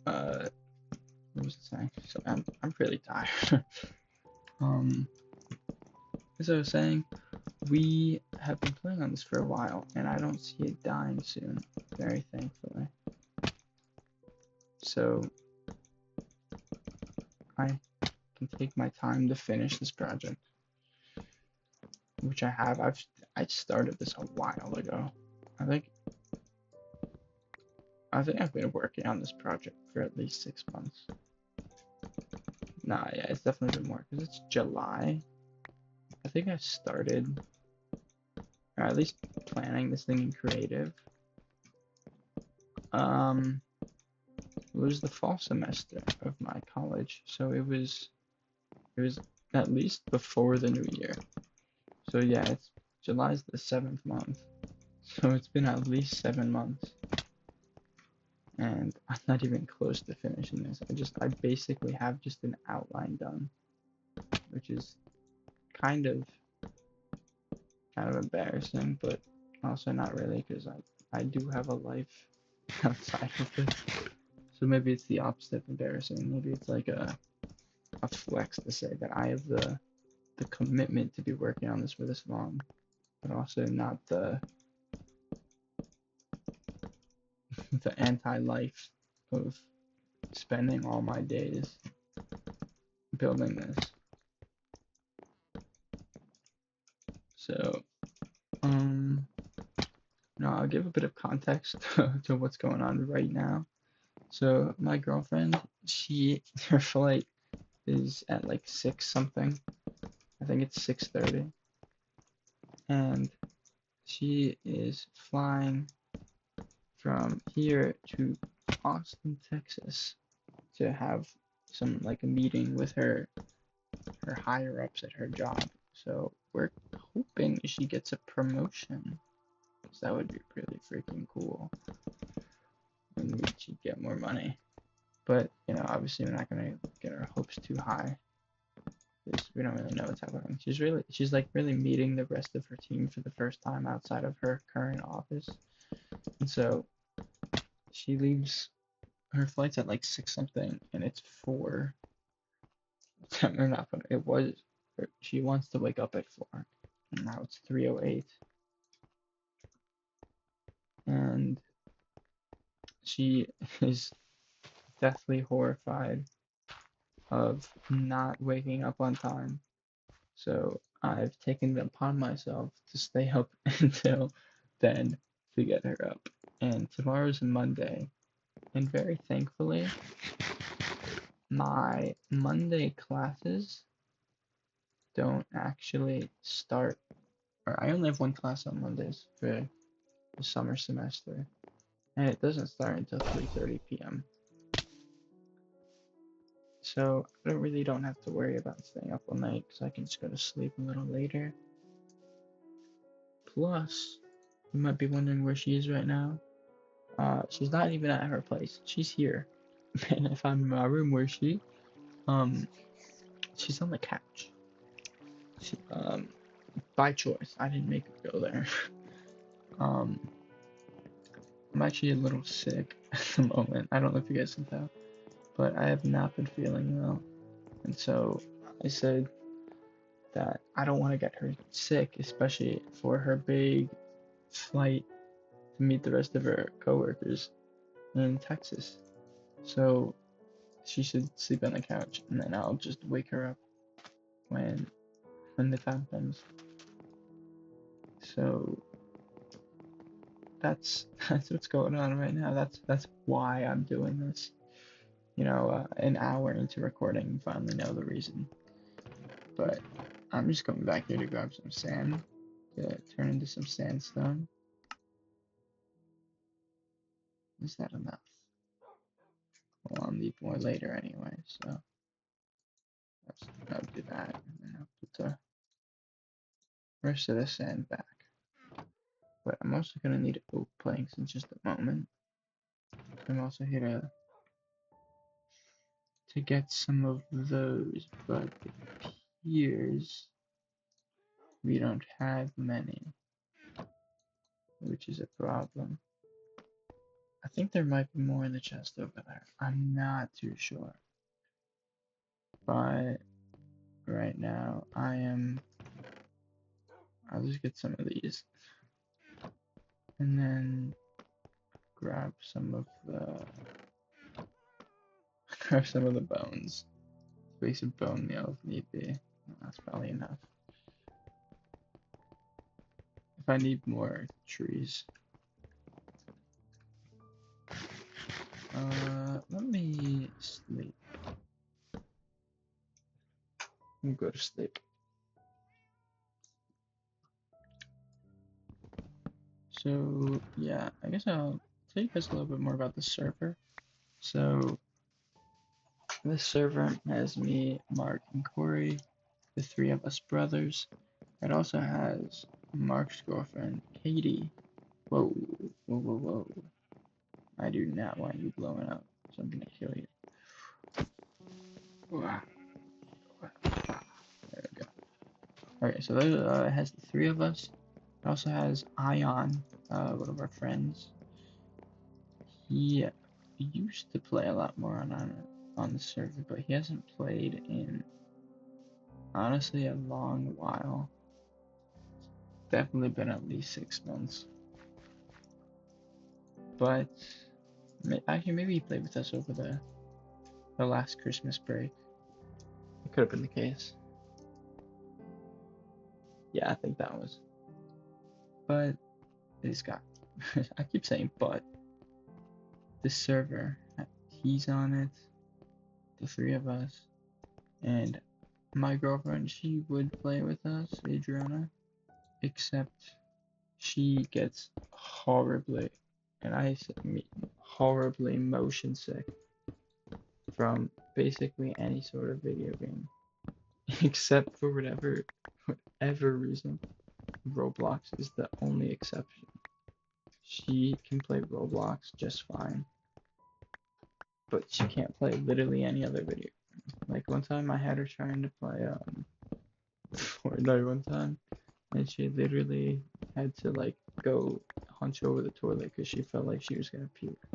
What was I saying? So I'm pretty tired. As I was saying, we have been playing on this for a while, and I don't see it dying soon, very thankfully. So I can take my time to finish this project, which I have. I started this a while ago. I think I've been working on this project for at least 6 months. Nah, yeah, it's definitely been more, because it's July. I think I started, or at least planning this thing in creative. It was the fall semester of my college, so it was at least before the new year. So yeah, July's the 7th month, so it's been at least 7 months. and I'm not even close to finishing this. I basically have just an outline done, which is kind of embarrassing, but also not really, because I do have a life outside of this. So maybe it's the opposite of embarrassing. Maybe it's like a flex to say that I have the commitment to be working on this for this long, but also not the anti-life of spending all my days building this. So, I'll give a bit of context to what's going on right now. So my girlfriend, her flight is at like 6 something. I think it's 6:30. And she is flying from here to Austin, Texas to have some like a meeting with her higher ups at her job. So we're hoping she gets a promotion. So that would be really freaking cool. And she'd get more money. But, obviously we're not gonna get our hopes too high, because we don't really know what's happening. She's like really meeting the rest of her team for the first time outside of her current office. And so she leaves, her flight's at like 6 something, and it's 4. Or not, but it was, she wants to wake up at 4, and now it's 3:08. And she is deathly horrified of not waking up on time. So I've taken it upon myself to stay up until then to get her up. And tomorrow's Monday, and very thankfully, my Monday classes don't actually start, or I only have one class on Mondays for the summer semester, and it doesn't start until 3:30 p.m. So I really don't have to worry about staying up all night, because I can just go to sleep a little later. Plus, you might be wondering where she is right now. She's not even at her place. She's here. And if I'm in my room, where's she? She's on the couch. By choice. I didn't make her go there. I'm actually a little sick at the moment. I don't know if you guys can tell, but I have not been feeling well. And so I said that I don't want to get her sick, especially for her big flight to meet the rest of her coworkers in Texas. So she should sleep on the couch, and then I'll just wake her up when the time comes. So that's what's going on right now. That's why I'm doing this. An hour into recording, you finally know the reason. But I'm just coming back here to grab some sand to turn into some sandstone. Is that enough? Well, I'll need more later anyway, so I'll do that, and then I'll put the rest of the sand back. But I'm also gonna need oak planks in just a moment. I'm also here to get some of those, but it appears we don't have many, which is a problem. I think there might be more in the chest over there. I'm not too sure. But right now I'll just get some of these and then grab some of the bones. Base of bone meal if need be. That's probably enough. If I need more trees. Let me sleep. Let me go to sleep. So yeah, I guess I'll tell you guys a little bit more about the server. So this server has me, Mark, and Corey, the 3 of us brothers. It also has Mark's girlfriend, Katie. Whoa, whoa, whoa, whoa. I do not want you blowing up, so I'm gonna kill you. There we go. Okay, so that has the three of us. It also has Ion, one of our friends. He used to play a lot more on the server, but he hasn't played in honestly a long while. Definitely been at least 6 months. But actually, maybe he played with us over the last Christmas break. It could have been the case. Yeah, I think that was. But it's got. I keep saying but. The server, he's on it. The three of us, and my girlfriend, she would play with us, Adriana, except she gets horribly, and I mean horribly motion sick from basically any sort of video game, except for whatever reason. Roblox is the only exception. She can play Roblox just fine, but she can't play literally any other video. Like one time I had her trying to play Fortnite one time, and she literally had to like go hunch over the toilet because she felt like she was gonna puke,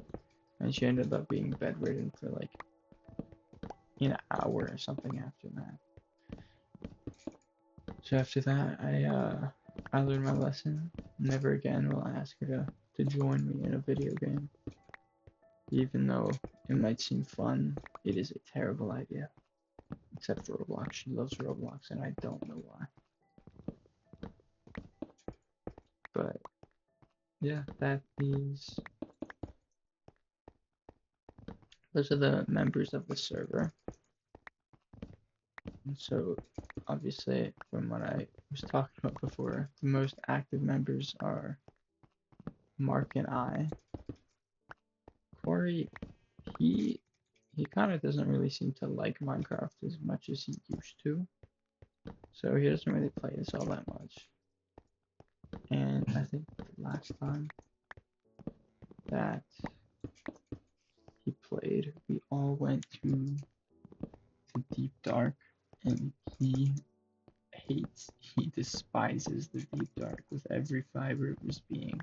and she ended up being bedridden for like an hour or something after that. So after that, I learned my lesson. Never again will I ask her to join me in a video game. Even though it might seem fun, it is a terrible idea. Except for Roblox. She loves Roblox, and I don't know why. But yeah, those are the members of the server. And so obviously, from what I was talking about before, the most active members are Mark and I. Corey, he kind of doesn't really seem to like Minecraft as much as he used to, so he doesn't really play this all that much. And I think the last time that he played, we all went to Deep Dark, and he despises the Deep Dark with every fiber of his being.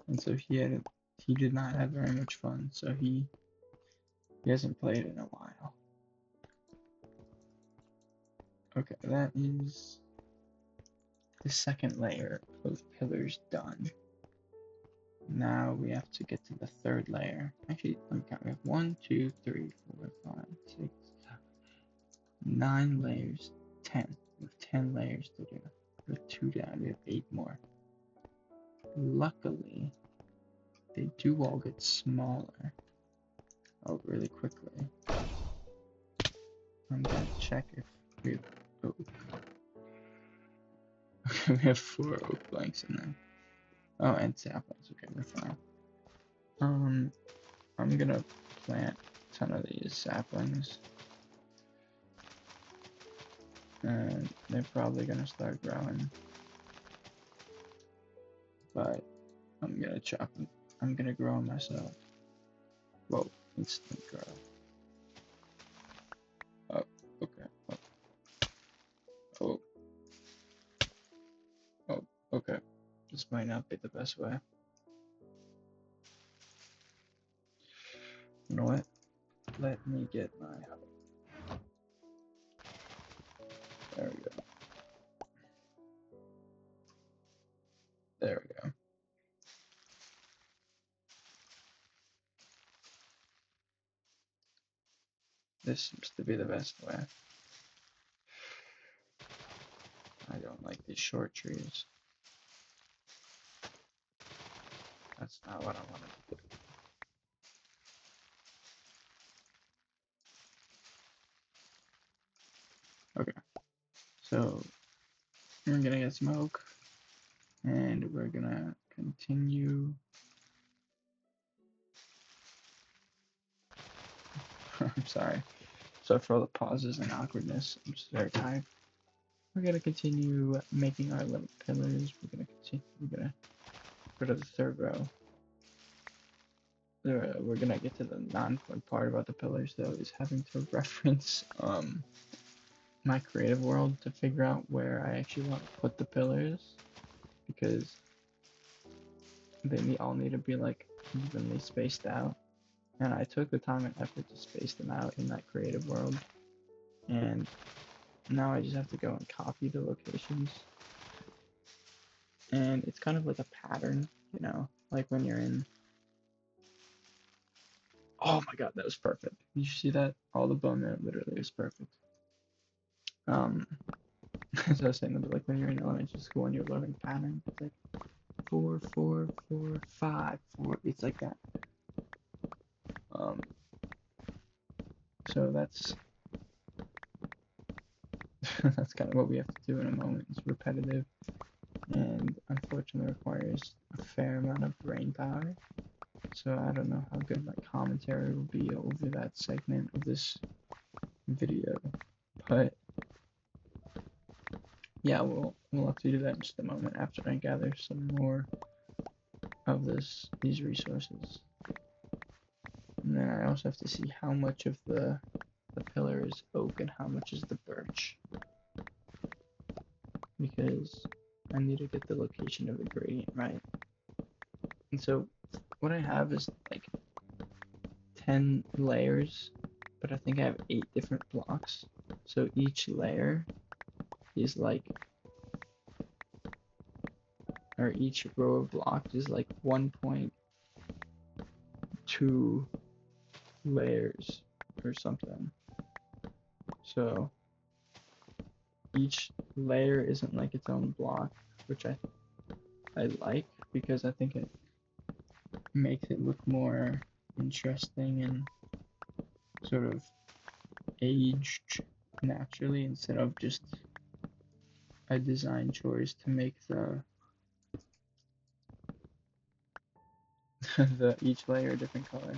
And so he did not have very much fun, so he hasn't played in a while. Okay, that is the second layer of pillars done. Now we have to get to the third layer. Actually, let me count. We have 1, 2, 3, 4, 5, 6, 7, 9 layers. 10. We have 10 layers to do. We have 2 down. We have 8 more. Luckily, they do all get smaller. Oh, really quickly. I'm gonna check if we have oak. Okay, we have 4 oak planks in there. Oh, and saplings. Okay, we're fine. I'm gonna plant a ton of these saplings. And they're probably gonna start growing. But I'm gonna chop them. I'm gonna grow them myself. Whoa, instant grow. Oh, okay. Oh. Oh, okay. This might not be the best way. You know what? Let me get my hoe. There we go. There we go. This seems to be the best way. I don't like these short trees. That's not what I wanted to do. Okay. So we're gonna get some oak, and we're gonna continue. I'm sorry. So for all the pauses and awkwardness, I'm just very tired. We're gonna continue making our little pillars. We're gonna go to the third row. we're gonna get to the non-fun part about the pillars though, is having to reference my creative world to figure out where I actually want to put the pillars, because they all need to be like evenly spaced out. And I took the time and effort to space them out in that creative world, and now I just have to go and copy the locations. And it's kind of like a pattern, you know, like when you're in. Oh my god, that was perfect. Did you see that? All the bone there literally was perfect. As I was saying, like when you're in elementary school and you're learning patterns, it's like 4, 4, 4, 5, 4. It's like that. Um, so that's that's kind of what we have to do in a moment. It's repetitive, and unfortunately requires a fair amount of brain power. So I don't know how good my commentary will be over that segment of this video, but yeah, we'll have to do that in just a moment after I gather some more of these resources. And then I also have to see how much of the pillar is oak and how much is the birch, because I need to get the location of the gradient right. And so what I have is like 10 layers, but I think I have 8 different blocks. So each layer is like, or each row of blocks is like 1.2 layers or something. So each layer isn't like its own block, which I like, because I think it makes it look more interesting and sort of aged naturally, instead of just a design choice to make the each layer a different color.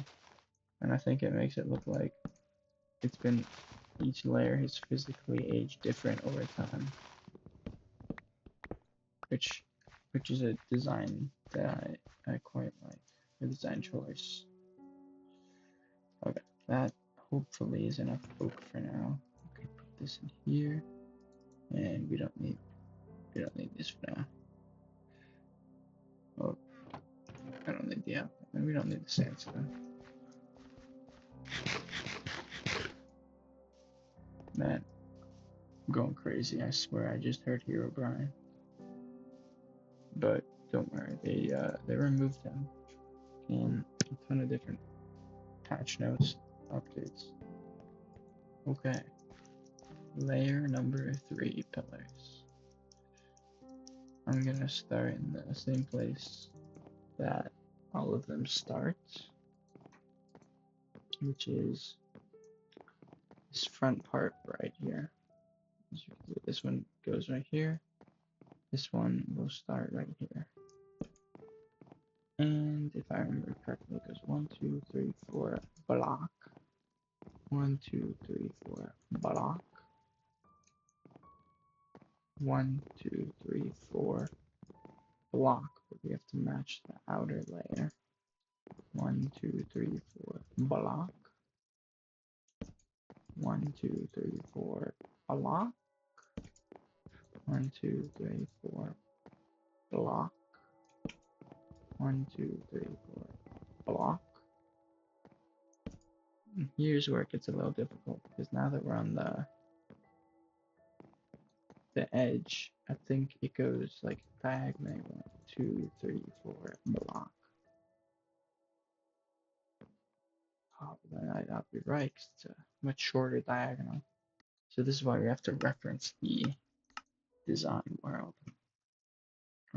And I think it makes it look like each layer has physically aged different over time, which is a design that I quite like, a design choice. Okay, that hopefully is enough oak for now. We could put this in here, and we don't need this for now. Oh, I don't need the apple, and we don't need the sandstone. Man, I'm going crazy. I swear I just heard Hero Brian. But don't worry, they removed him in a ton of different patch notes, updates. Okay, layer number 3 pillars. I'm gonna start in the same place that all of them start, which is this front part right here. As you can see, this one goes right here. This one will start right here. And if I remember correctly, it goes 1, 2, 3, 4, block. 1, 2, 3, 4, block. 1, 2, 3, 4, block. But we have to match the outer layer. 1, 2, 3, 4, block. 1, 2, 3, 4, block. 1, 2, 3, 4, block. 1, 2, 3, 4, block. And here's where it gets a little difficult, because now that we're on the edge, I think it goes like diagonally 1, 2, 3, 4, block. Oh, then I'll be right, because it's a much shorter diagonal. So this is why we have to reference the design world,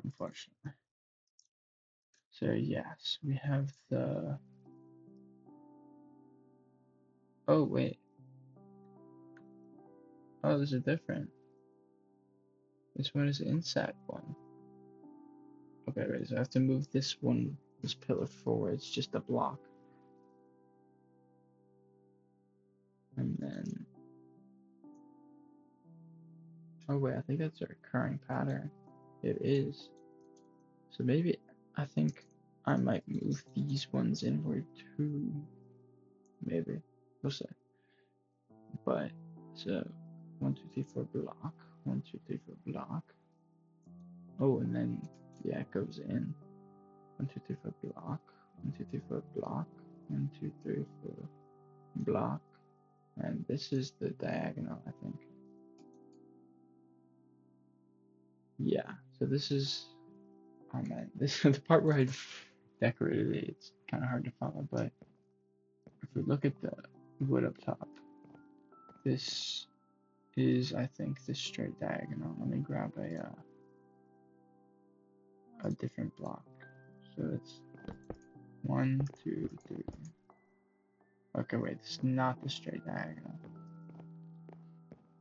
unfortunately. So yes, we have the. Oh wait. Oh, this is different. This one is the inside one. Okay, wait, so I have to move this pillar forward. It's just a block. And then. Oh wait, I think that's a recurring pattern. It is. So maybe, I think I might move these ones inward too. Maybe. We'll see. But, so, 1, 2, 3, 4 block. 1, 2, 3, 4 block. Oh, and then, yeah, it goes in. 1, 2, 3, 4 block. 1, 2, 3, 4 block. 1, 2, 3, 4 block. And this is the diagonal, I think. Yeah, so this is, oh man, this is the part where I decorated it. It's kind of hard to follow, but if we look at the wood up top, this is, I think, the straight diagonal. Let me grab a different block. So it's 1, 2, 3. Okay, wait, this is not the straight diagonal. I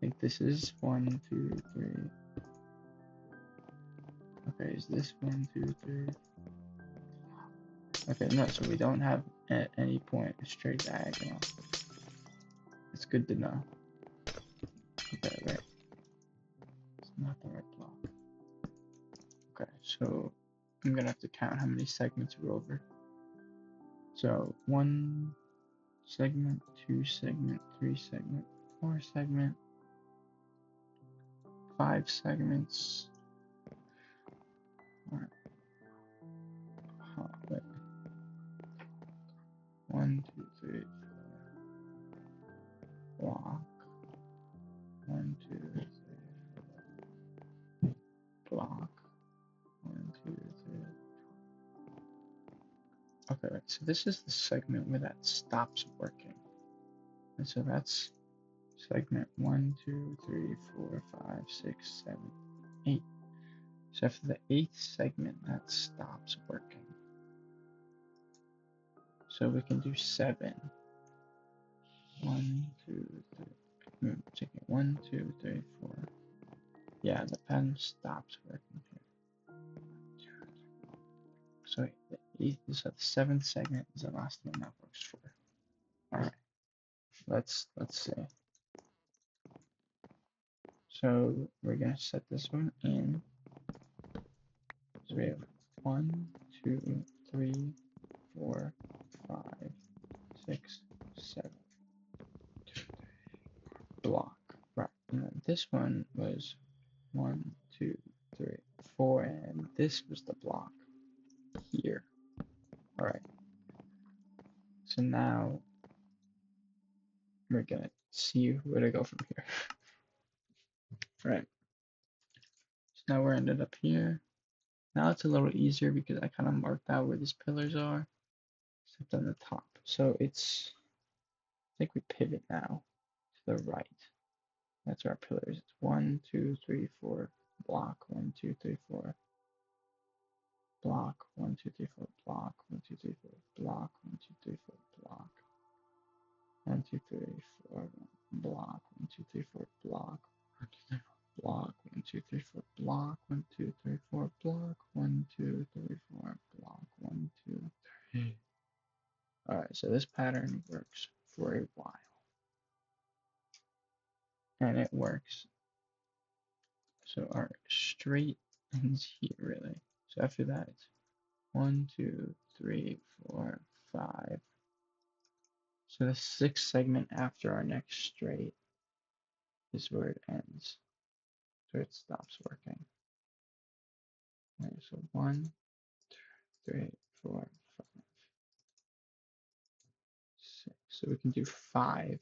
think this is 1, 2, 3. Okay, is this 1, 2, 3? Okay, no, so we don't have at any point a straight diagonal. It's good to know. Okay, right. It's not the right block. Okay, so I'm gonna have to count how many segments we're over. So 1 segment, 2 segment, 3 segment, 4 segment, 5 segments. Alright. Wait. 1, 2, 3, 4. Block. 1, 2, 3, 4. Block. 1, 2, 3. Okay, right. So this is the segment where that stops working. And so that's segment 1, 2, 3, 4, 5, 6, 7, 8. So after the 8th segment, that stops working. So we can do 7. 1, 2, 3. Check it. 1, 2, 3, 4. Yeah, the pen stops working here. So the 8th, so the 7th segment is the last one that works for. All right. Let's see. So we're gonna set this one in. So we have 1, 2, 3, 4, 5, 6, 7. Block. Right. And then this one was 1, 2, 3, 4, and this was the block here. All right. So now we're gonna see where to go from here. Right. So now we're ended up here. Now it's a little easier because I kind of marked out where these pillars are, except on the top. So it's, I think we pivot now to the right. That's our pillars. It's 1, 2, 3, 4, block. 1, 2, 3, 4, block. 1, 2, 3, 4, block. 1, 2, 3, 4, block. 1, 2, 3, 4, block. 1, 2, 3, 4, block. 1, 2, 3, 4, block. 1, 2, 3, 4, block. 1, 2, 3, 4, block. 1, 2, 3, 4, block. 1, 2, 3, 4, block. 1, 2, 3. All right, so this pattern works for a while, and it works. So our straight ends here, really. So after that, it's 1, 2, 3, 4, 5. So the 6th segment after our next straight is where it ends. So it stops working. Okay, so 1, 2, 3, 4, 5, 6. So we can do 5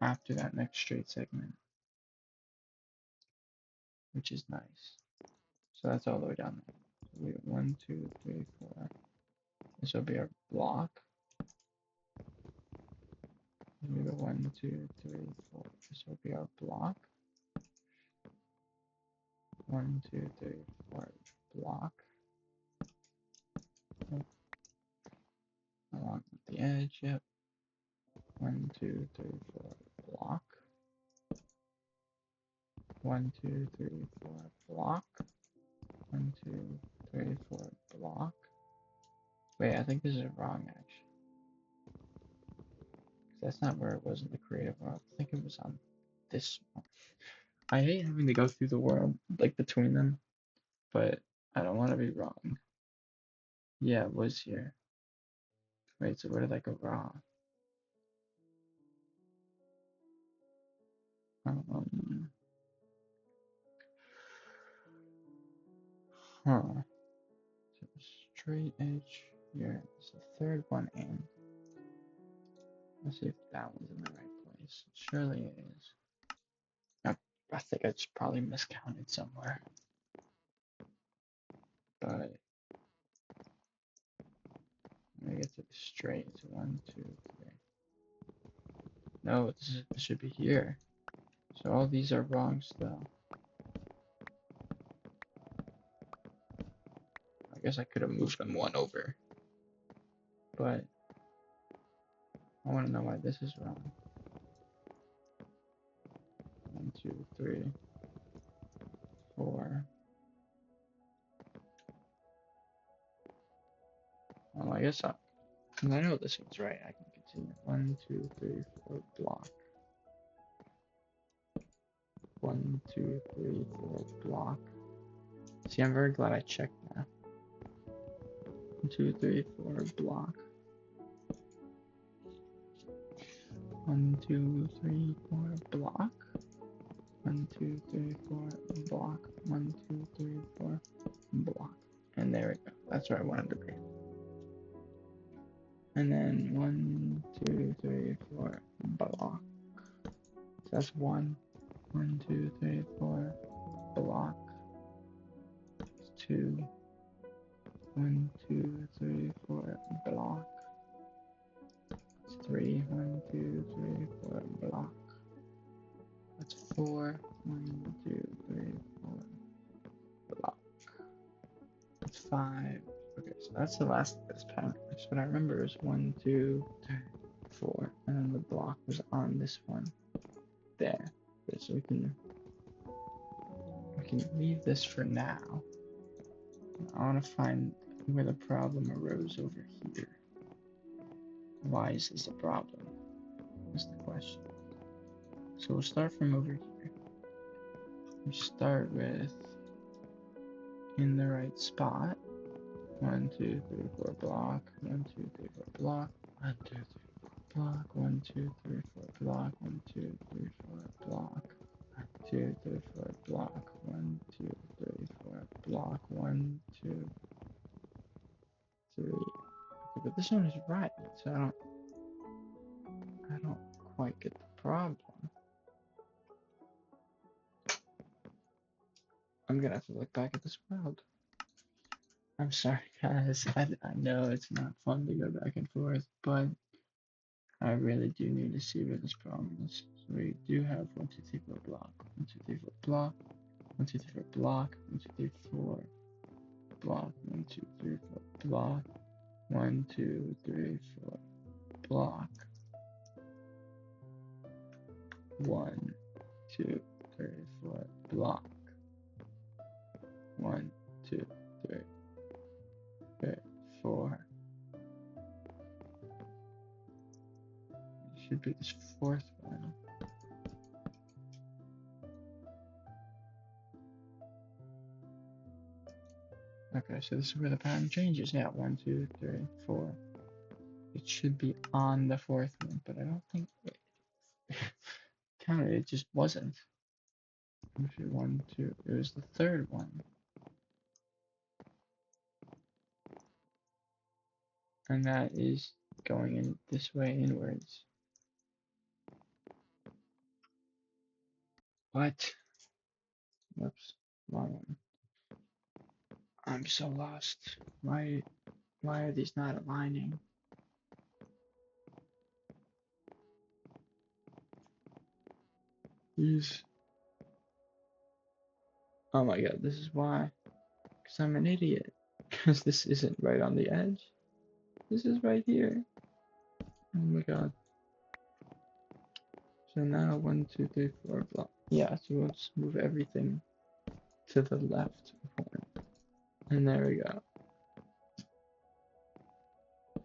after that next straight segment, which is nice. So that's all the way down there. So we have 1, 2, 3, 4. This will be our block. We go 1, 2, 3, 4. This will be our block. 1, 2, 3, 4. Block. Along the edge, yep. 1, 2, 3, 4. Block. 1, 2, 3, 4. Block. 1, 2, 3, 4. Block. Wait, I think this is wrong actually. That's not where it was in the creative world. I think it was on this one. I hate having to go through the world like between them, but I don't want to be wrong. Yeah, it was here. Wait, so where did I go wrong? Um, huh. So straight edge here is the third one in. Let's see if that one's in the right place. Surely it is. I think I just probably miscounted somewhere. But let me get to the straight. So 1, 2, 3. No, this should be here. So all these are wrong still. I guess I could have moved them one over. But I want to know why this is wrong. 1, 2, 3, 4. Well, I guess I know this one's right. I can continue. 1, 2, 3, 4 block. 1, 2, 3, 4 block. See, I'm very glad I checked now. 1, 2, 3, 4 block. 1, 2, 3, 4 block. 1, 2, 3, 4 block. 1, 2, 3, 4 block. And there we go. That's where I wanted to be. And then 1, 2, 3, 4 block. So that's 1. 1, 2, 3, 4 block. 2. 1, 2, 3, 4 block. 3. 1, 2, 3, 4 block. That's 4. 1, 2, 3, 4 block. That's 5. Okay, so that's the last of this pattern. So what I remember is 1, 2, 3, 4, and then the block was on this one there. Okay, so we can leave this for now. I want to find where the problem arose over here. Why is this a problem? Is the question. So we'll start from over here. We start with in the right spot. 1, 2, 3, 4 block. 1, 2, 3, 4 block. 1, 2, 3, 4 block. 1, 2, 3, 4 block. 1, 2, 3, 4 block. 1, 2, 3, 4 block. 1, 2, 3, 4 block. 1, 2, 3. Okay, but this one is right, so I don't quite get the problem. I'm gonna have to look back at this world. I'm sorry, guys. I know it's not fun to go back and forth, but I really do need to see where this problem is. So we do have 1, 2, 3, 4 block. 1, 2, 3, 4 block. 1, 2, 3, 4 block. 1, 2, 3, 4 block. 1, 2, 3, 4 block. 1, 2, 3, 4 block. 1, 2, 3, 4 block. 1, 2, 3, 4. It should be this fourth one. Okay, so this is where the pattern changes. Yeah, 1, 2, 3, 4. It should be on the fourth one, but I don't think it counted. It just wasn't. 1, 2. It was the third one, and that is going in this way inwards. What? Whoops, wrong one. I'm so lost. Why are these not aligning? These. Oh my god, this is why. Because I'm an idiot. Because this isn't right on the edge. This is right here. Oh my god. So now 1, 2, 3, 4 block. Yeah, so we'll just move everything to the left corner. And there we go.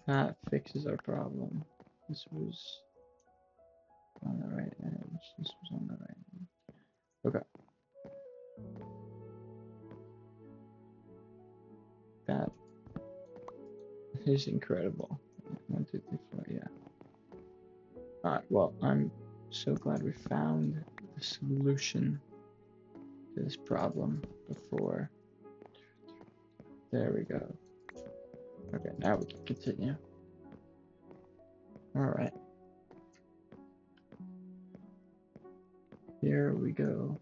That fixes our problem. This was on the right edge. This was on the right edge. Okay. is incredible. 1, 2, 3, 4, yeah. Alright, well, I'm so glad we found the solution to this problem before. There we go. Okay, now we can continue. Alright. Here we go.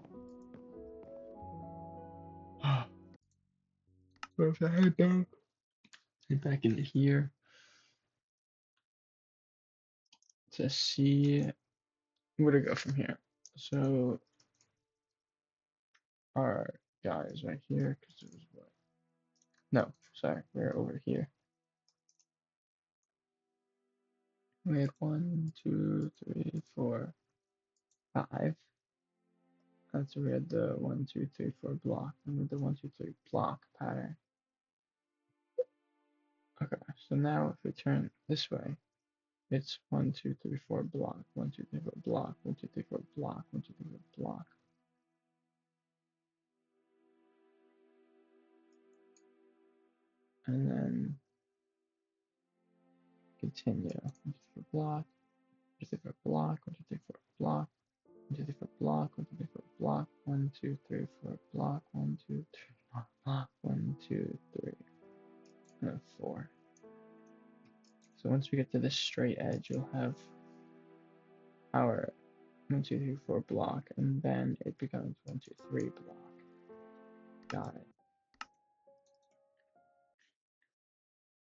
Where's the head back? Head back into here to see where to go from here. So our guy is right here because it was what? No, sorry, we're over here. We had 1, 2, 3, 4, 5. That's where we had the 1, 2, 3, 4 block, and with the 1, 2, 3 block pattern. Okay, so now if we turn this way, it's 1, 2, 3, 4 block, 1, 2, 3, 4 block, 1, 2, 3, 4 block, 1, 2, 3, 4 block. And then continue. 1, 2, 3, 4 block, 1, 2, 3, 4 block, 1, 2, 3, 4 block, 1, 2, 3, 4 block, 1, 2, 3, 4 block, 1, 2, 3, 4 block, 1, 2, 3, 4 block, 1, 2, 3, and 4. So once we get to this straight edge, you'll have our 1, 2, 3, 4 block, and then it becomes 1, 2, 3 block. Got it.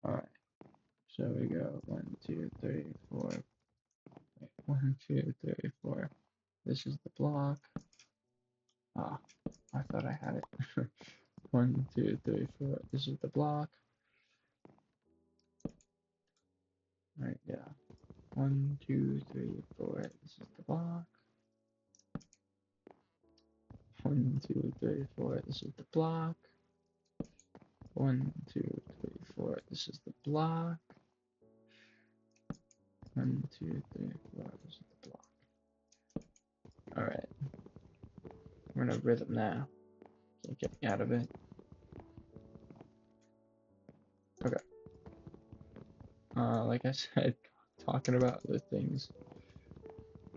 Alright. So we go 1, 2, 3, 4. Wait, 1, 2, 3, 4. This is the block. Ah, I thought I had it. 1, 2, 3, 4. This is the block. Alright, yeah. 1, 2, 3, 4. This is the block. 1, 2, 3, 4. This is the block. 1, 2, 3, 4. This is the block. 1, 2, 3, 4. This is the block. Alright. We're in a rhythm now. Can't get me out of it. Okay. Like I said, talking about the things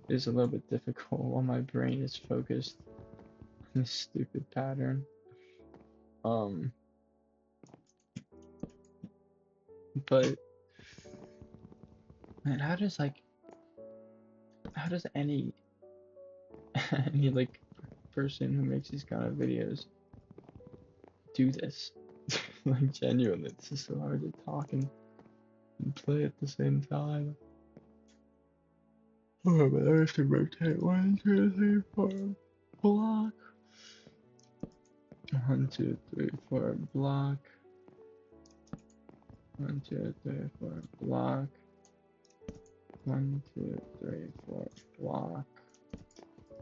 is a little bit difficult while my brain is focused on this stupid pattern. But man, how does any any like person who makes these kind of videos do this? Like genuinely, it's just so hard to talk and play at the same time. Oh, but I have to rotate 1, 2, 3, 4 block. 1, 2, 3, 4 block. 1, 2, 3, 4 block. 1, 2, 3, 4 block.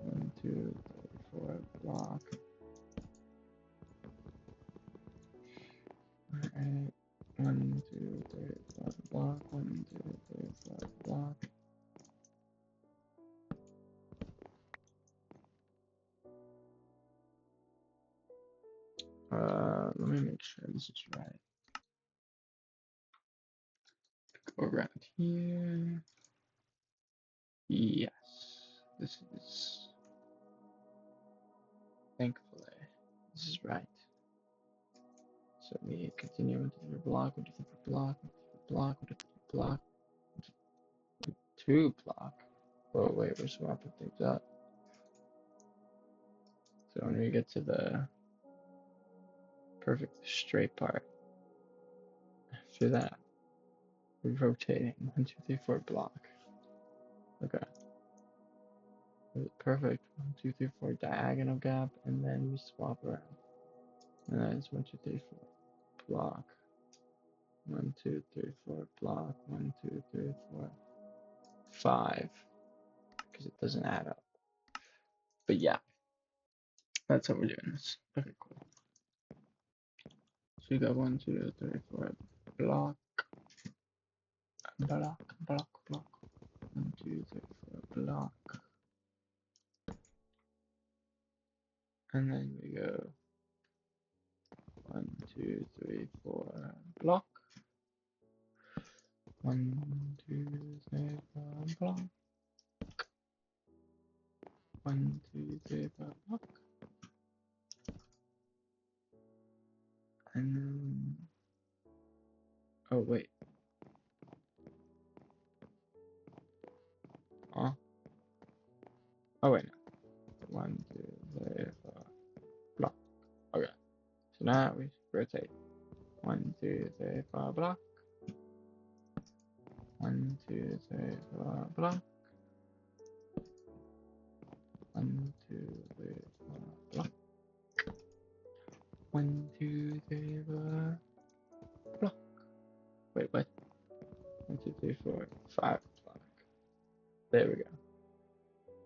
1, 2, 3, 4 block. Alright. 1, 2, 3, 4 block. 1, 2, 3, 4 block. Let me make sure this is right. Go around here. Yes, this is, thankfully, this is right. So we continue into the block, into the block, into the block, into the block, into 2 block. Oh wait, we're swapping things up. So when we get to the perfect straight part, after that, we're rotating 1, 2, 3, 4 block. Okay. Perfect 1, 2, 3, 4 diagonal gap, and then we swap around. And then it's 1, 2, 3, 4 block. 1, 2, 3, 4 block. 1, 2, 3, 4, 5. Because it doesn't add up. But yeah, that's how we're doing this. Okay, cool. So we got 1, 2, 3, 4 block. Block, block, block. 1, 2, 3, 4 block. And then we go 1, 2, 3, 4 block. 1, 2, 3, 4, block. 1, 2, 3, 4, block. And then, oh wait. Oh wait, no. 1, 2, 3, 4, block. Okay. So now we rotate. 1, 2, 3, 4, block. 1, 2, 3, 4, block. 1, 2, 3, 4, block. 1, 2, 3, 4, block. Wait, what? 1, 2, 3, 4, 5 block. There we go.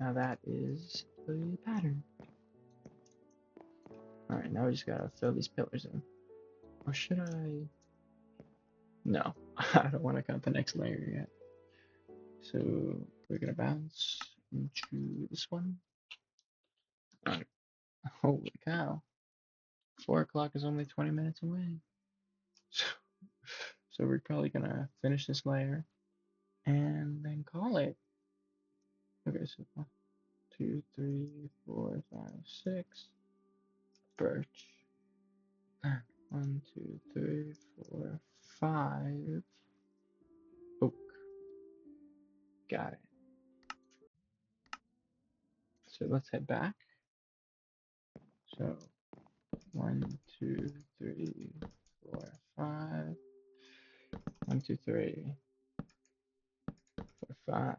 Now that is the pattern. Alright, now we just gotta fill these pillars in. Or should I? No, I don't want to count the next layer yet. So we're gonna bounce into this one. Alright. Holy cow. 4 o'clock is only 20 minutes away. So we're probably gonna finish this layer and then call it. Okay, so 1, 2, 3, 4, 5, 6. Birch. 1, 2, 3, 4, 5. Oak. Got it. So let's head back. So 1, 2, 3, 4, 5. 1, 2, 3, 4, 5.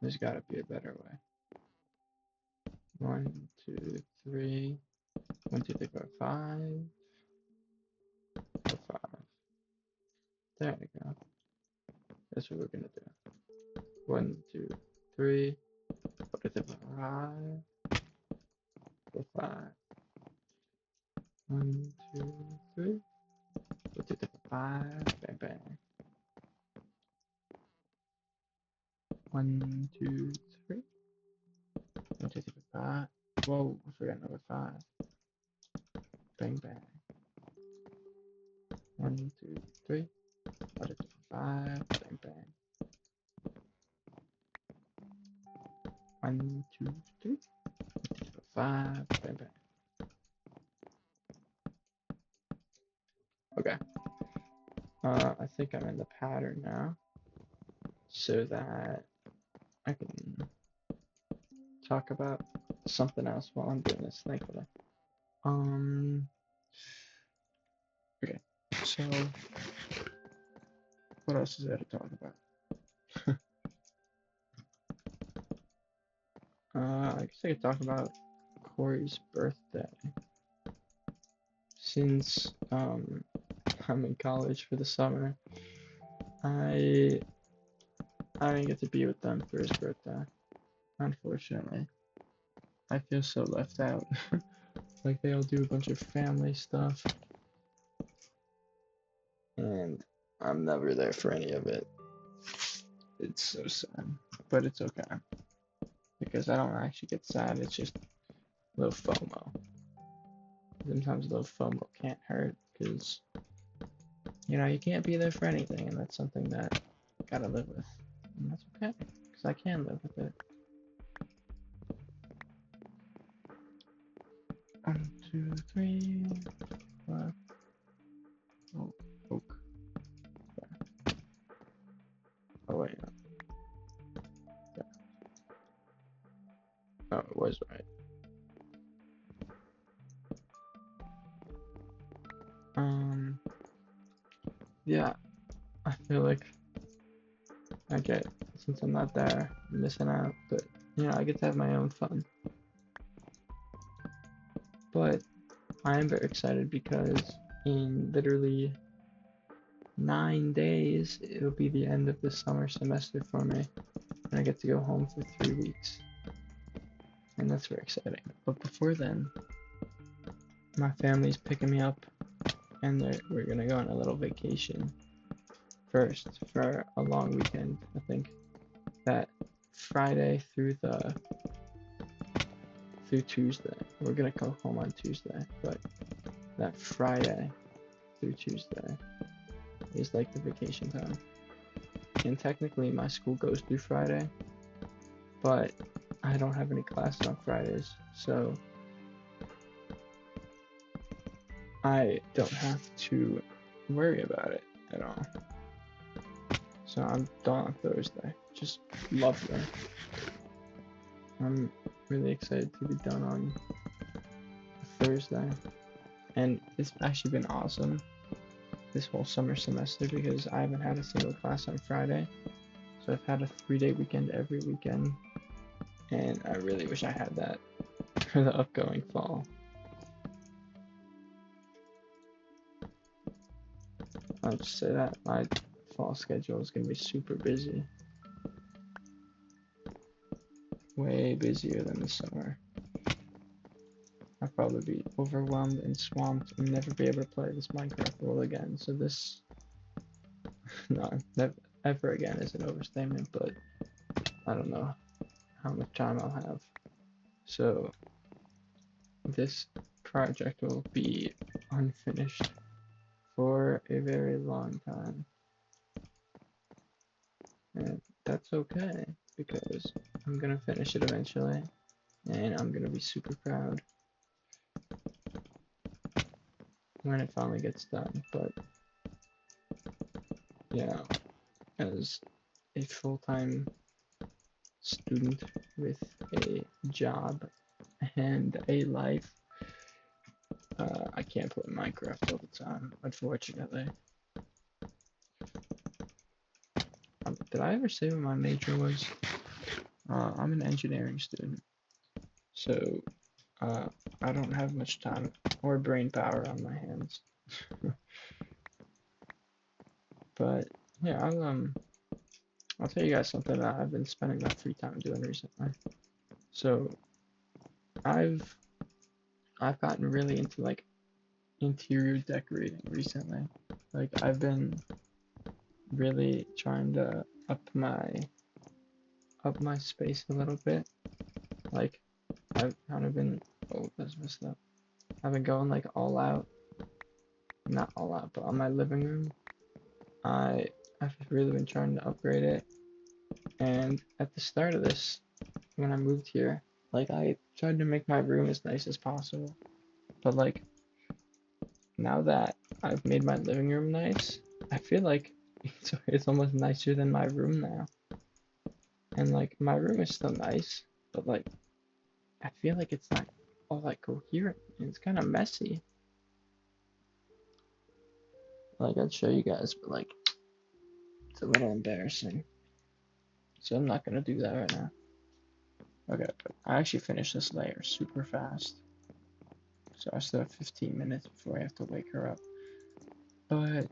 There's gotta be a better way. 1, 2, 3. 1, 2, 3, 4, 5. 4, 5. There we go. That's what we're gonna do. 1, 2, 3. 4, 2, 3, 4, 5. 4, 5. 1, 2, 3. 4, 2, 3, 4, 5. Bang, bang. 1, 2, 3. 1, 2, 3, 4, 5. Whoa, I forgot number 5. Bang, bang. 1, 2, 3. 4, 2, 3, 4, 5. Bang, bang. 1, 2, 3. 4, 2, 3, 4, 5. Bang, bang. Okay. I think I'm in the pattern now, so that I can talk about something else while I'm doing this, thankfully. Okay, so what else is there to talk about? I guess I could talk about Corey's birthday. Since I'm in college for the summer, I didn't get to be with them for his birthday, unfortunately. I feel so left out. Like they all do a bunch of family stuff, and I'm never there for any of it. It's so sad, but it's okay, because I don't actually get sad, it's just a little FOMO. Sometimes a little FOMO can't hurt, because, you know, you can't be there for anything, and that's something that I gotta live with, and that's okay, because I can live with it. 1, 2, 3, 4. Oh, oak. Yeah. Oh wait, no. Yeah. Oh, it was right. Yeah, I feel like since I'm not there, I'm missing out, but, you know, I get to have my own fun. But I am very excited because in literally 9 days, it'll be the end of the summer semester for me, and I get to go home for 3 weeks. And that's very exciting. But before then, my family's picking me up, and we're gonna go on a little vacation first for a long weekend. I think that Friday through Tuesday. We're gonna go home on Tuesday, but that Friday through Tuesday is like the vacation time. And technically my school goes through Friday, but I don't have any classes on Fridays, so I don't have to worry about it at all. So I'm done on Thursday. Just lovely. I'm really excited to be done on Thursday. And it's actually been awesome this whole summer semester because I haven't had a single class on Friday. So I've had a 3-day weekend every weekend. And I really wish I had that for the upcoming fall. I'll just say that my fall schedule is going to be super busy. Way busier than the summer. I'll probably be overwhelmed and swamped and never be able to play this Minecraft world again. So this, no, never ever again is an overstatement, but I don't know how much time I'll have. So this project will be unfinished for a very long time. And that's okay because I'm gonna finish it eventually and I'm gonna be super proud when it finally gets done. But yeah, as a full-time student with a job and a life, I can't play Minecraft all the time, unfortunately. Did I ever say what my major was? I'm an engineering student, so I don't have much time or brain power on my hands. But yeah, I'll tell you guys something that I've been spending my free time doing recently. So I've gotten really into like interior decorating recently. Like I've been really trying to up my space a little bit. Like I've kind of been, oh, that's messed up. I've been going like all out, not all out, but on my living room. I've really been trying to upgrade it. And at the start of this, when I moved here, like I tried to make my room as nice as possible. But like now that I've made my living room nice, I feel like it's almost nicer than my room now. And like my room is still nice, but like I feel like it's not all that coherent. It's kind of messy. Like I'd show you guys, but like it's a little embarrassing. So I'm not gonna do that right now. Okay, but I actually finished this layer super fast. So I still have 15 minutes before I have to wake her up. But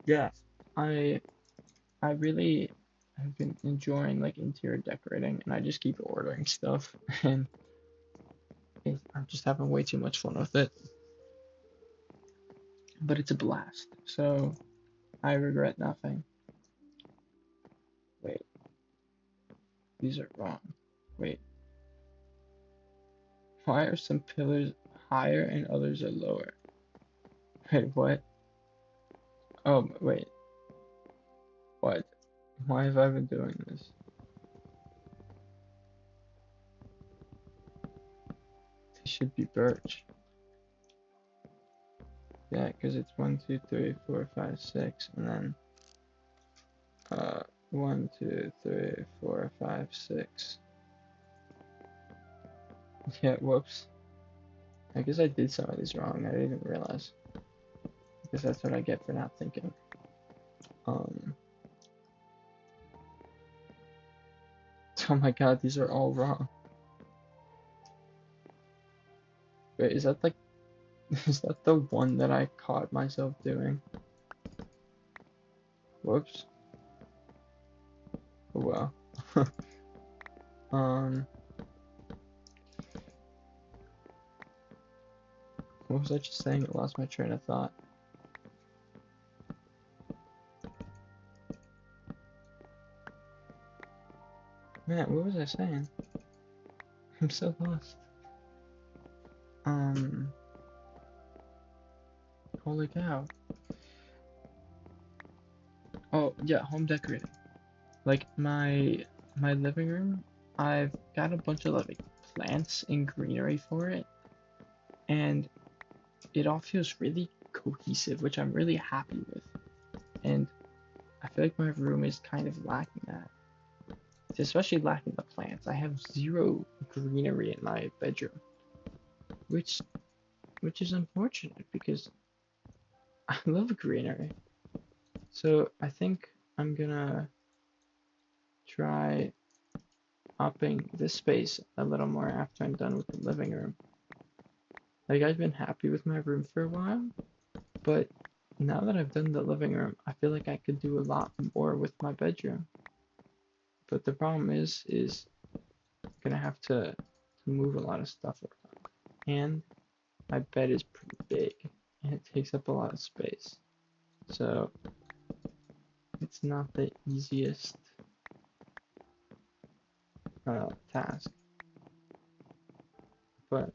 yeah, I really have been enjoying like interior decorating, and I just keep ordering stuff, and I'm just having way too much fun with it. But it's a blast, so I regret nothing. Wait, these are wrong. Wait, why are some pillars higher and others are lower? Wait, what? Oh, wait. What? Why have I been doing this? They should be birch. Yeah, because it's 1, 2, 3, 4, 5, 6, and then 1, 2, 3, 4, 5, 6. Yeah, whoops. I guess I did some of these wrong. I didn't even realize. I guess that's what I get for not thinking. Oh my god, these are all wrong. Wait, is that like, is that the one that I caught myself doing? Whoops. Oh well. What was I just saying? I lost my train of thought. Man, what was I saying? I'm so lost. Holy cow. Oh, yeah, home decorating. Like my living room, I've got a bunch of like plants and greenery for it, and it all feels really cohesive, which I'm really happy with. And I feel like my room is kind of lacking that. It's especially lacking the plants. I have zero greenery in my bedroom, which is unfortunate because I love greenery. So I think I'm gonna try upping this space a little more after I'm done with the living room. Like I've been happy with my room for a while, but now that I've done the living room, I feel like I could do a lot more with my bedroom. But the problem is I'm gonna have to move a lot of stuff around. And my bed is pretty big and it takes up a lot of space. So it's not the easiest task. But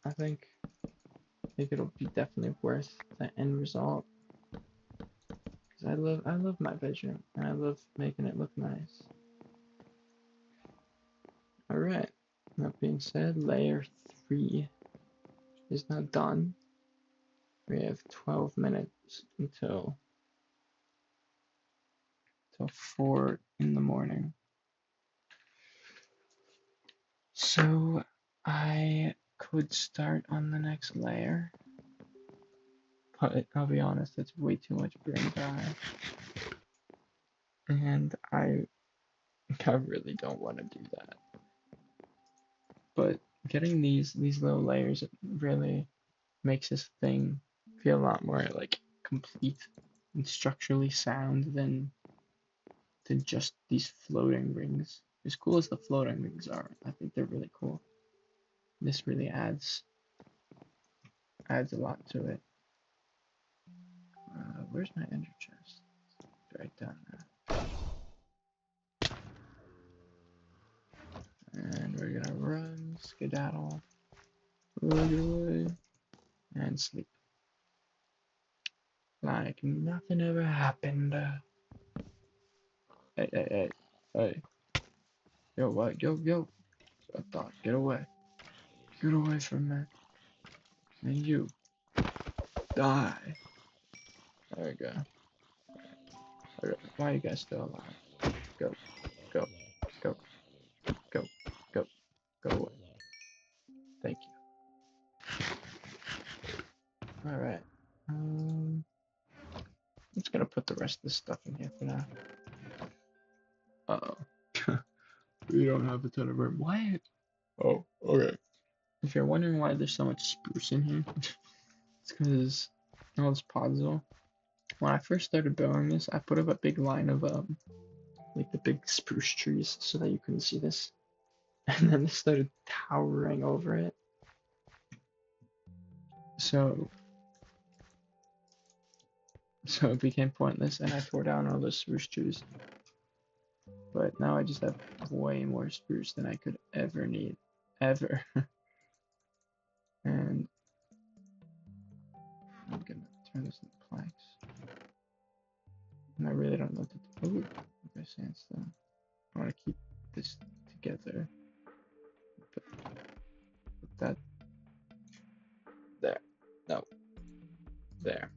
I think it'll be definitely worth the end result. Because I love my bedroom and I love making it look nice. Alright, that being said, layer 3 is now done. We have 12 minutes until 4 in the morning. So I could start on the next layer, but I'll be honest, it's way too much brain power. And I really don't want to do that. But getting these little layers really makes this thing feel a lot more like complete and structurally sound than just these floating rings. As cool as the floating rings are, I think they're really cool. This really adds a lot to it. Where's my ender chest? It's right down there. And we're gonna run, skedaddle, run away, and sleep. Like nothing ever happened. Hey. Yo, what? Yo. I thought, get away. Get away from me. And you, die. There we go. Okay. Why are you guys still alive? Go. Go away. Thank you. Alright. I'm just gonna put the rest of this stuff in here for now. Uh-oh. We don't have a ton of room. What? Oh, okay. If you're wondering why there's so much spruce in here, it's because all this podzol. When I first started building this, I put up a big line of like the big spruce trees so that you couldn't see this. And then they started towering over it. So it became pointless and I tore down all those spruce trees. But now I just have way more spruce than I could ever need. Ever. And I'm gonna turn this into planks. And I really don't know what to do. Ooh, okay, sandstone. I want to keep this together. Put that there. No. There.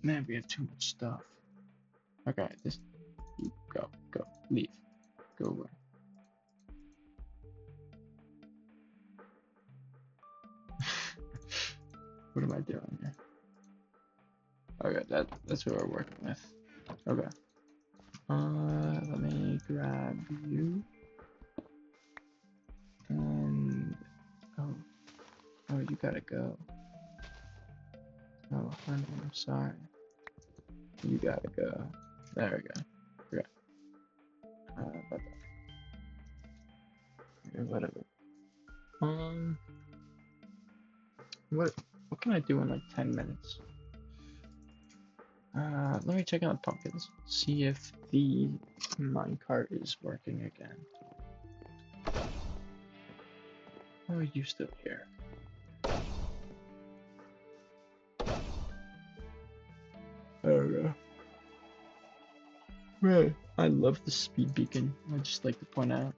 Man, we have too much stuff. Okay, just go, leave, go away. What am I doing here? Okay, that's what we're working with. Okay. Let me grab you. And oh, you gotta go. Oh, honey, I'm sorry. You gotta go. There we go. Okay. Bye-bye. Okay, whatever. What can I do in like 10 minutes? Let me check out the pumpkins. See if the minecart is working again. Oh, you still here? Right. I love the speed beacon. I just like to point out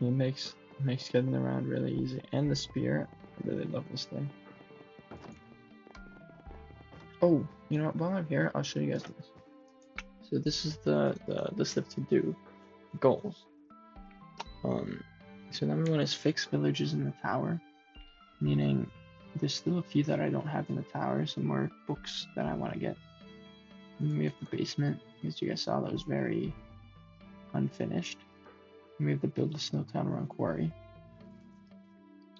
it makes getting around really easy. And the spear, I really love this thing. Oh, you know what? While I'm here, I'll show you guys this. So this is the stuff to do goals. So number one is fix villages in the tower, meaning there's still a few that I don't have in the tower. Some more books that I want to get. And then we have the basement, as you guys saw, that was very unfinished. And we have to build the Snowtown Run Quarry,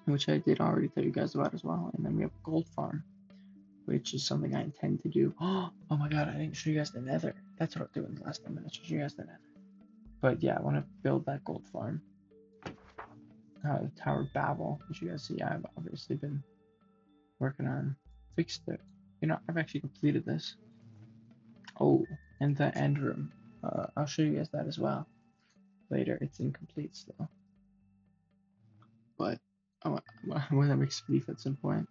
which I did already tell you guys about as well. And then we have a gold farm, which is something I intend to do. Oh my god, I didn't show you guys the nether. That's what I'll do in the last 10 minutes. Show you guys the nether. But yeah, I want to build that gold farm. The Tower of Babel, which you guys see, I've obviously been working on. Fixed it. You know, I've actually completed this. Oh, and the end room. I'll show you guys that as well later. It's incomplete still. But I want to make beef at some point.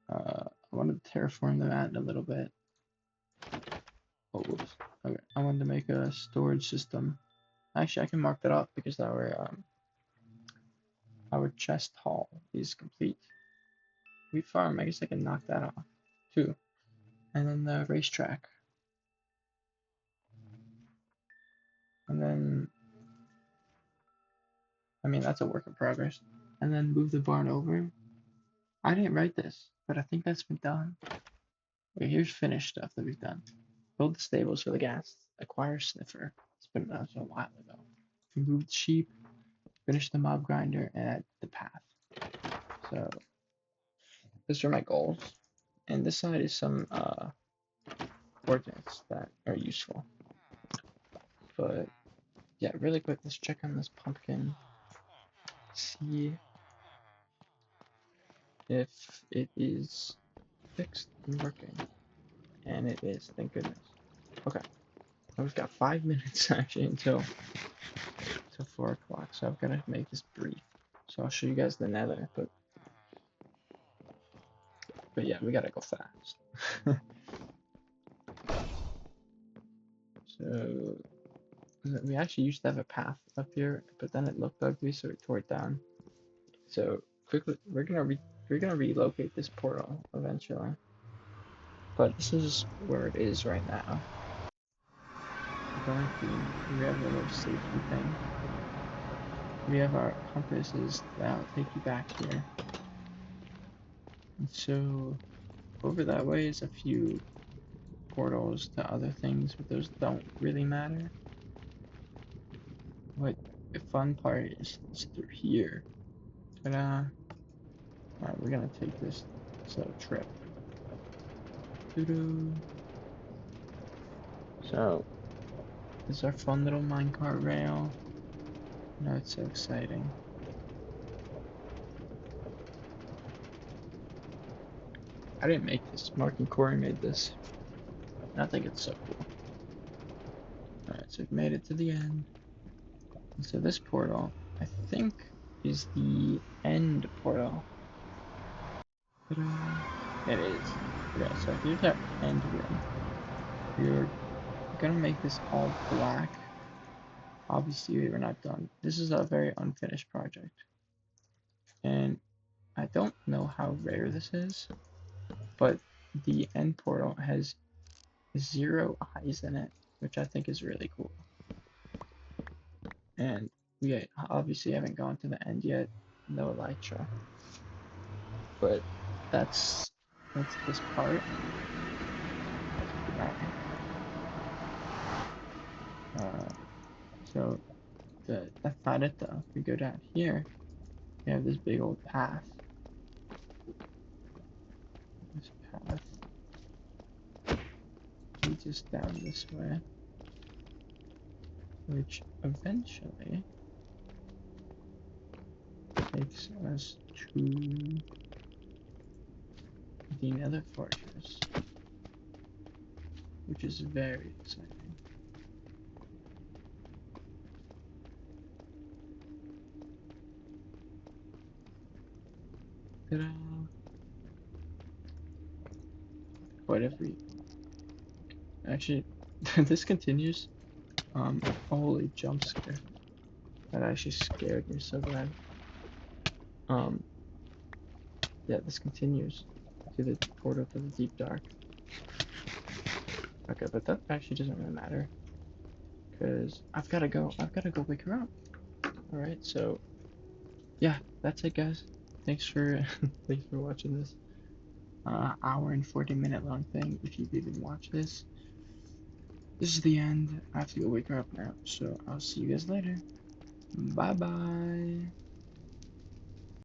I wanted to terraform the mat a little bit. Oh, whoops. Okay, I wanted to make a storage system. Actually, I can mark that up because our chest hall is complete. Wheat farm, I guess I can knock that off too. And then the racetrack. And then, I mean, that's a work in progress. And then move the barn over. I didn't write this, but I think that's been done. Okay, here's finished stuff that we've done. Build the stables for the gas. Acquire sniffer. It's been done a while ago. Remove the sheep. Finish the mob grinder and add the path. So, those are my goals. And this side is some coordinates that are useful. But yeah, really quick, let's check on this pumpkin. See if it is fixed and working. And it is, thank goodness. Okay, we've got 5 minutes actually until 4 o'clock, so I've got to make this brief. So I'll show you guys the nether, but yeah, we gotta go fast. So we actually used to have a path up here, but then it looked ugly, so we tore it down. So quickly, we're gonna relocate this portal eventually, but this is where it is right now. We have a little safety thing. We have our compasses that'll take you back here. And so over that way is a few portals to other things, but those don't really matter. What the fun part is through here. But alright, we're gonna take this little trip. Doo-doo. So this is our fun little minecart rail. You know, it's so exciting. I didn't make this. Mark and Corey made this. And I think it's so cool. Alright, so we've made it to the end. And so this portal, I think, is the end portal. It is. Yeah, so here's our end room. We're gonna make this all black. Obviously, we're not done. This is a very unfinished project. And I don't know how rare this is, but the end portal has 0 eyes in it, which I think is really cool. And we obviously haven't gone to the end yet, no elytra. But that's this part. So that's not it though. If we go down here, we have this big old path. This path leads us down this way, which eventually takes us to the Nether Fortress, which is very exciting. Ta-da! What if we Actually, this continues. Holy jump scare. That actually scared me so bad. Um, yeah, this continues to the portal to the deep dark. Okay, but that actually doesn't really matter. Because I've gotta go. I've gotta go wake her up. Alright, so yeah, that's it guys. Thanks for thanks for watching this hour and 40-minute long thing. If you've even watched this. This is the end. I have to go wake her up now. So I'll see you guys later. Bye bye.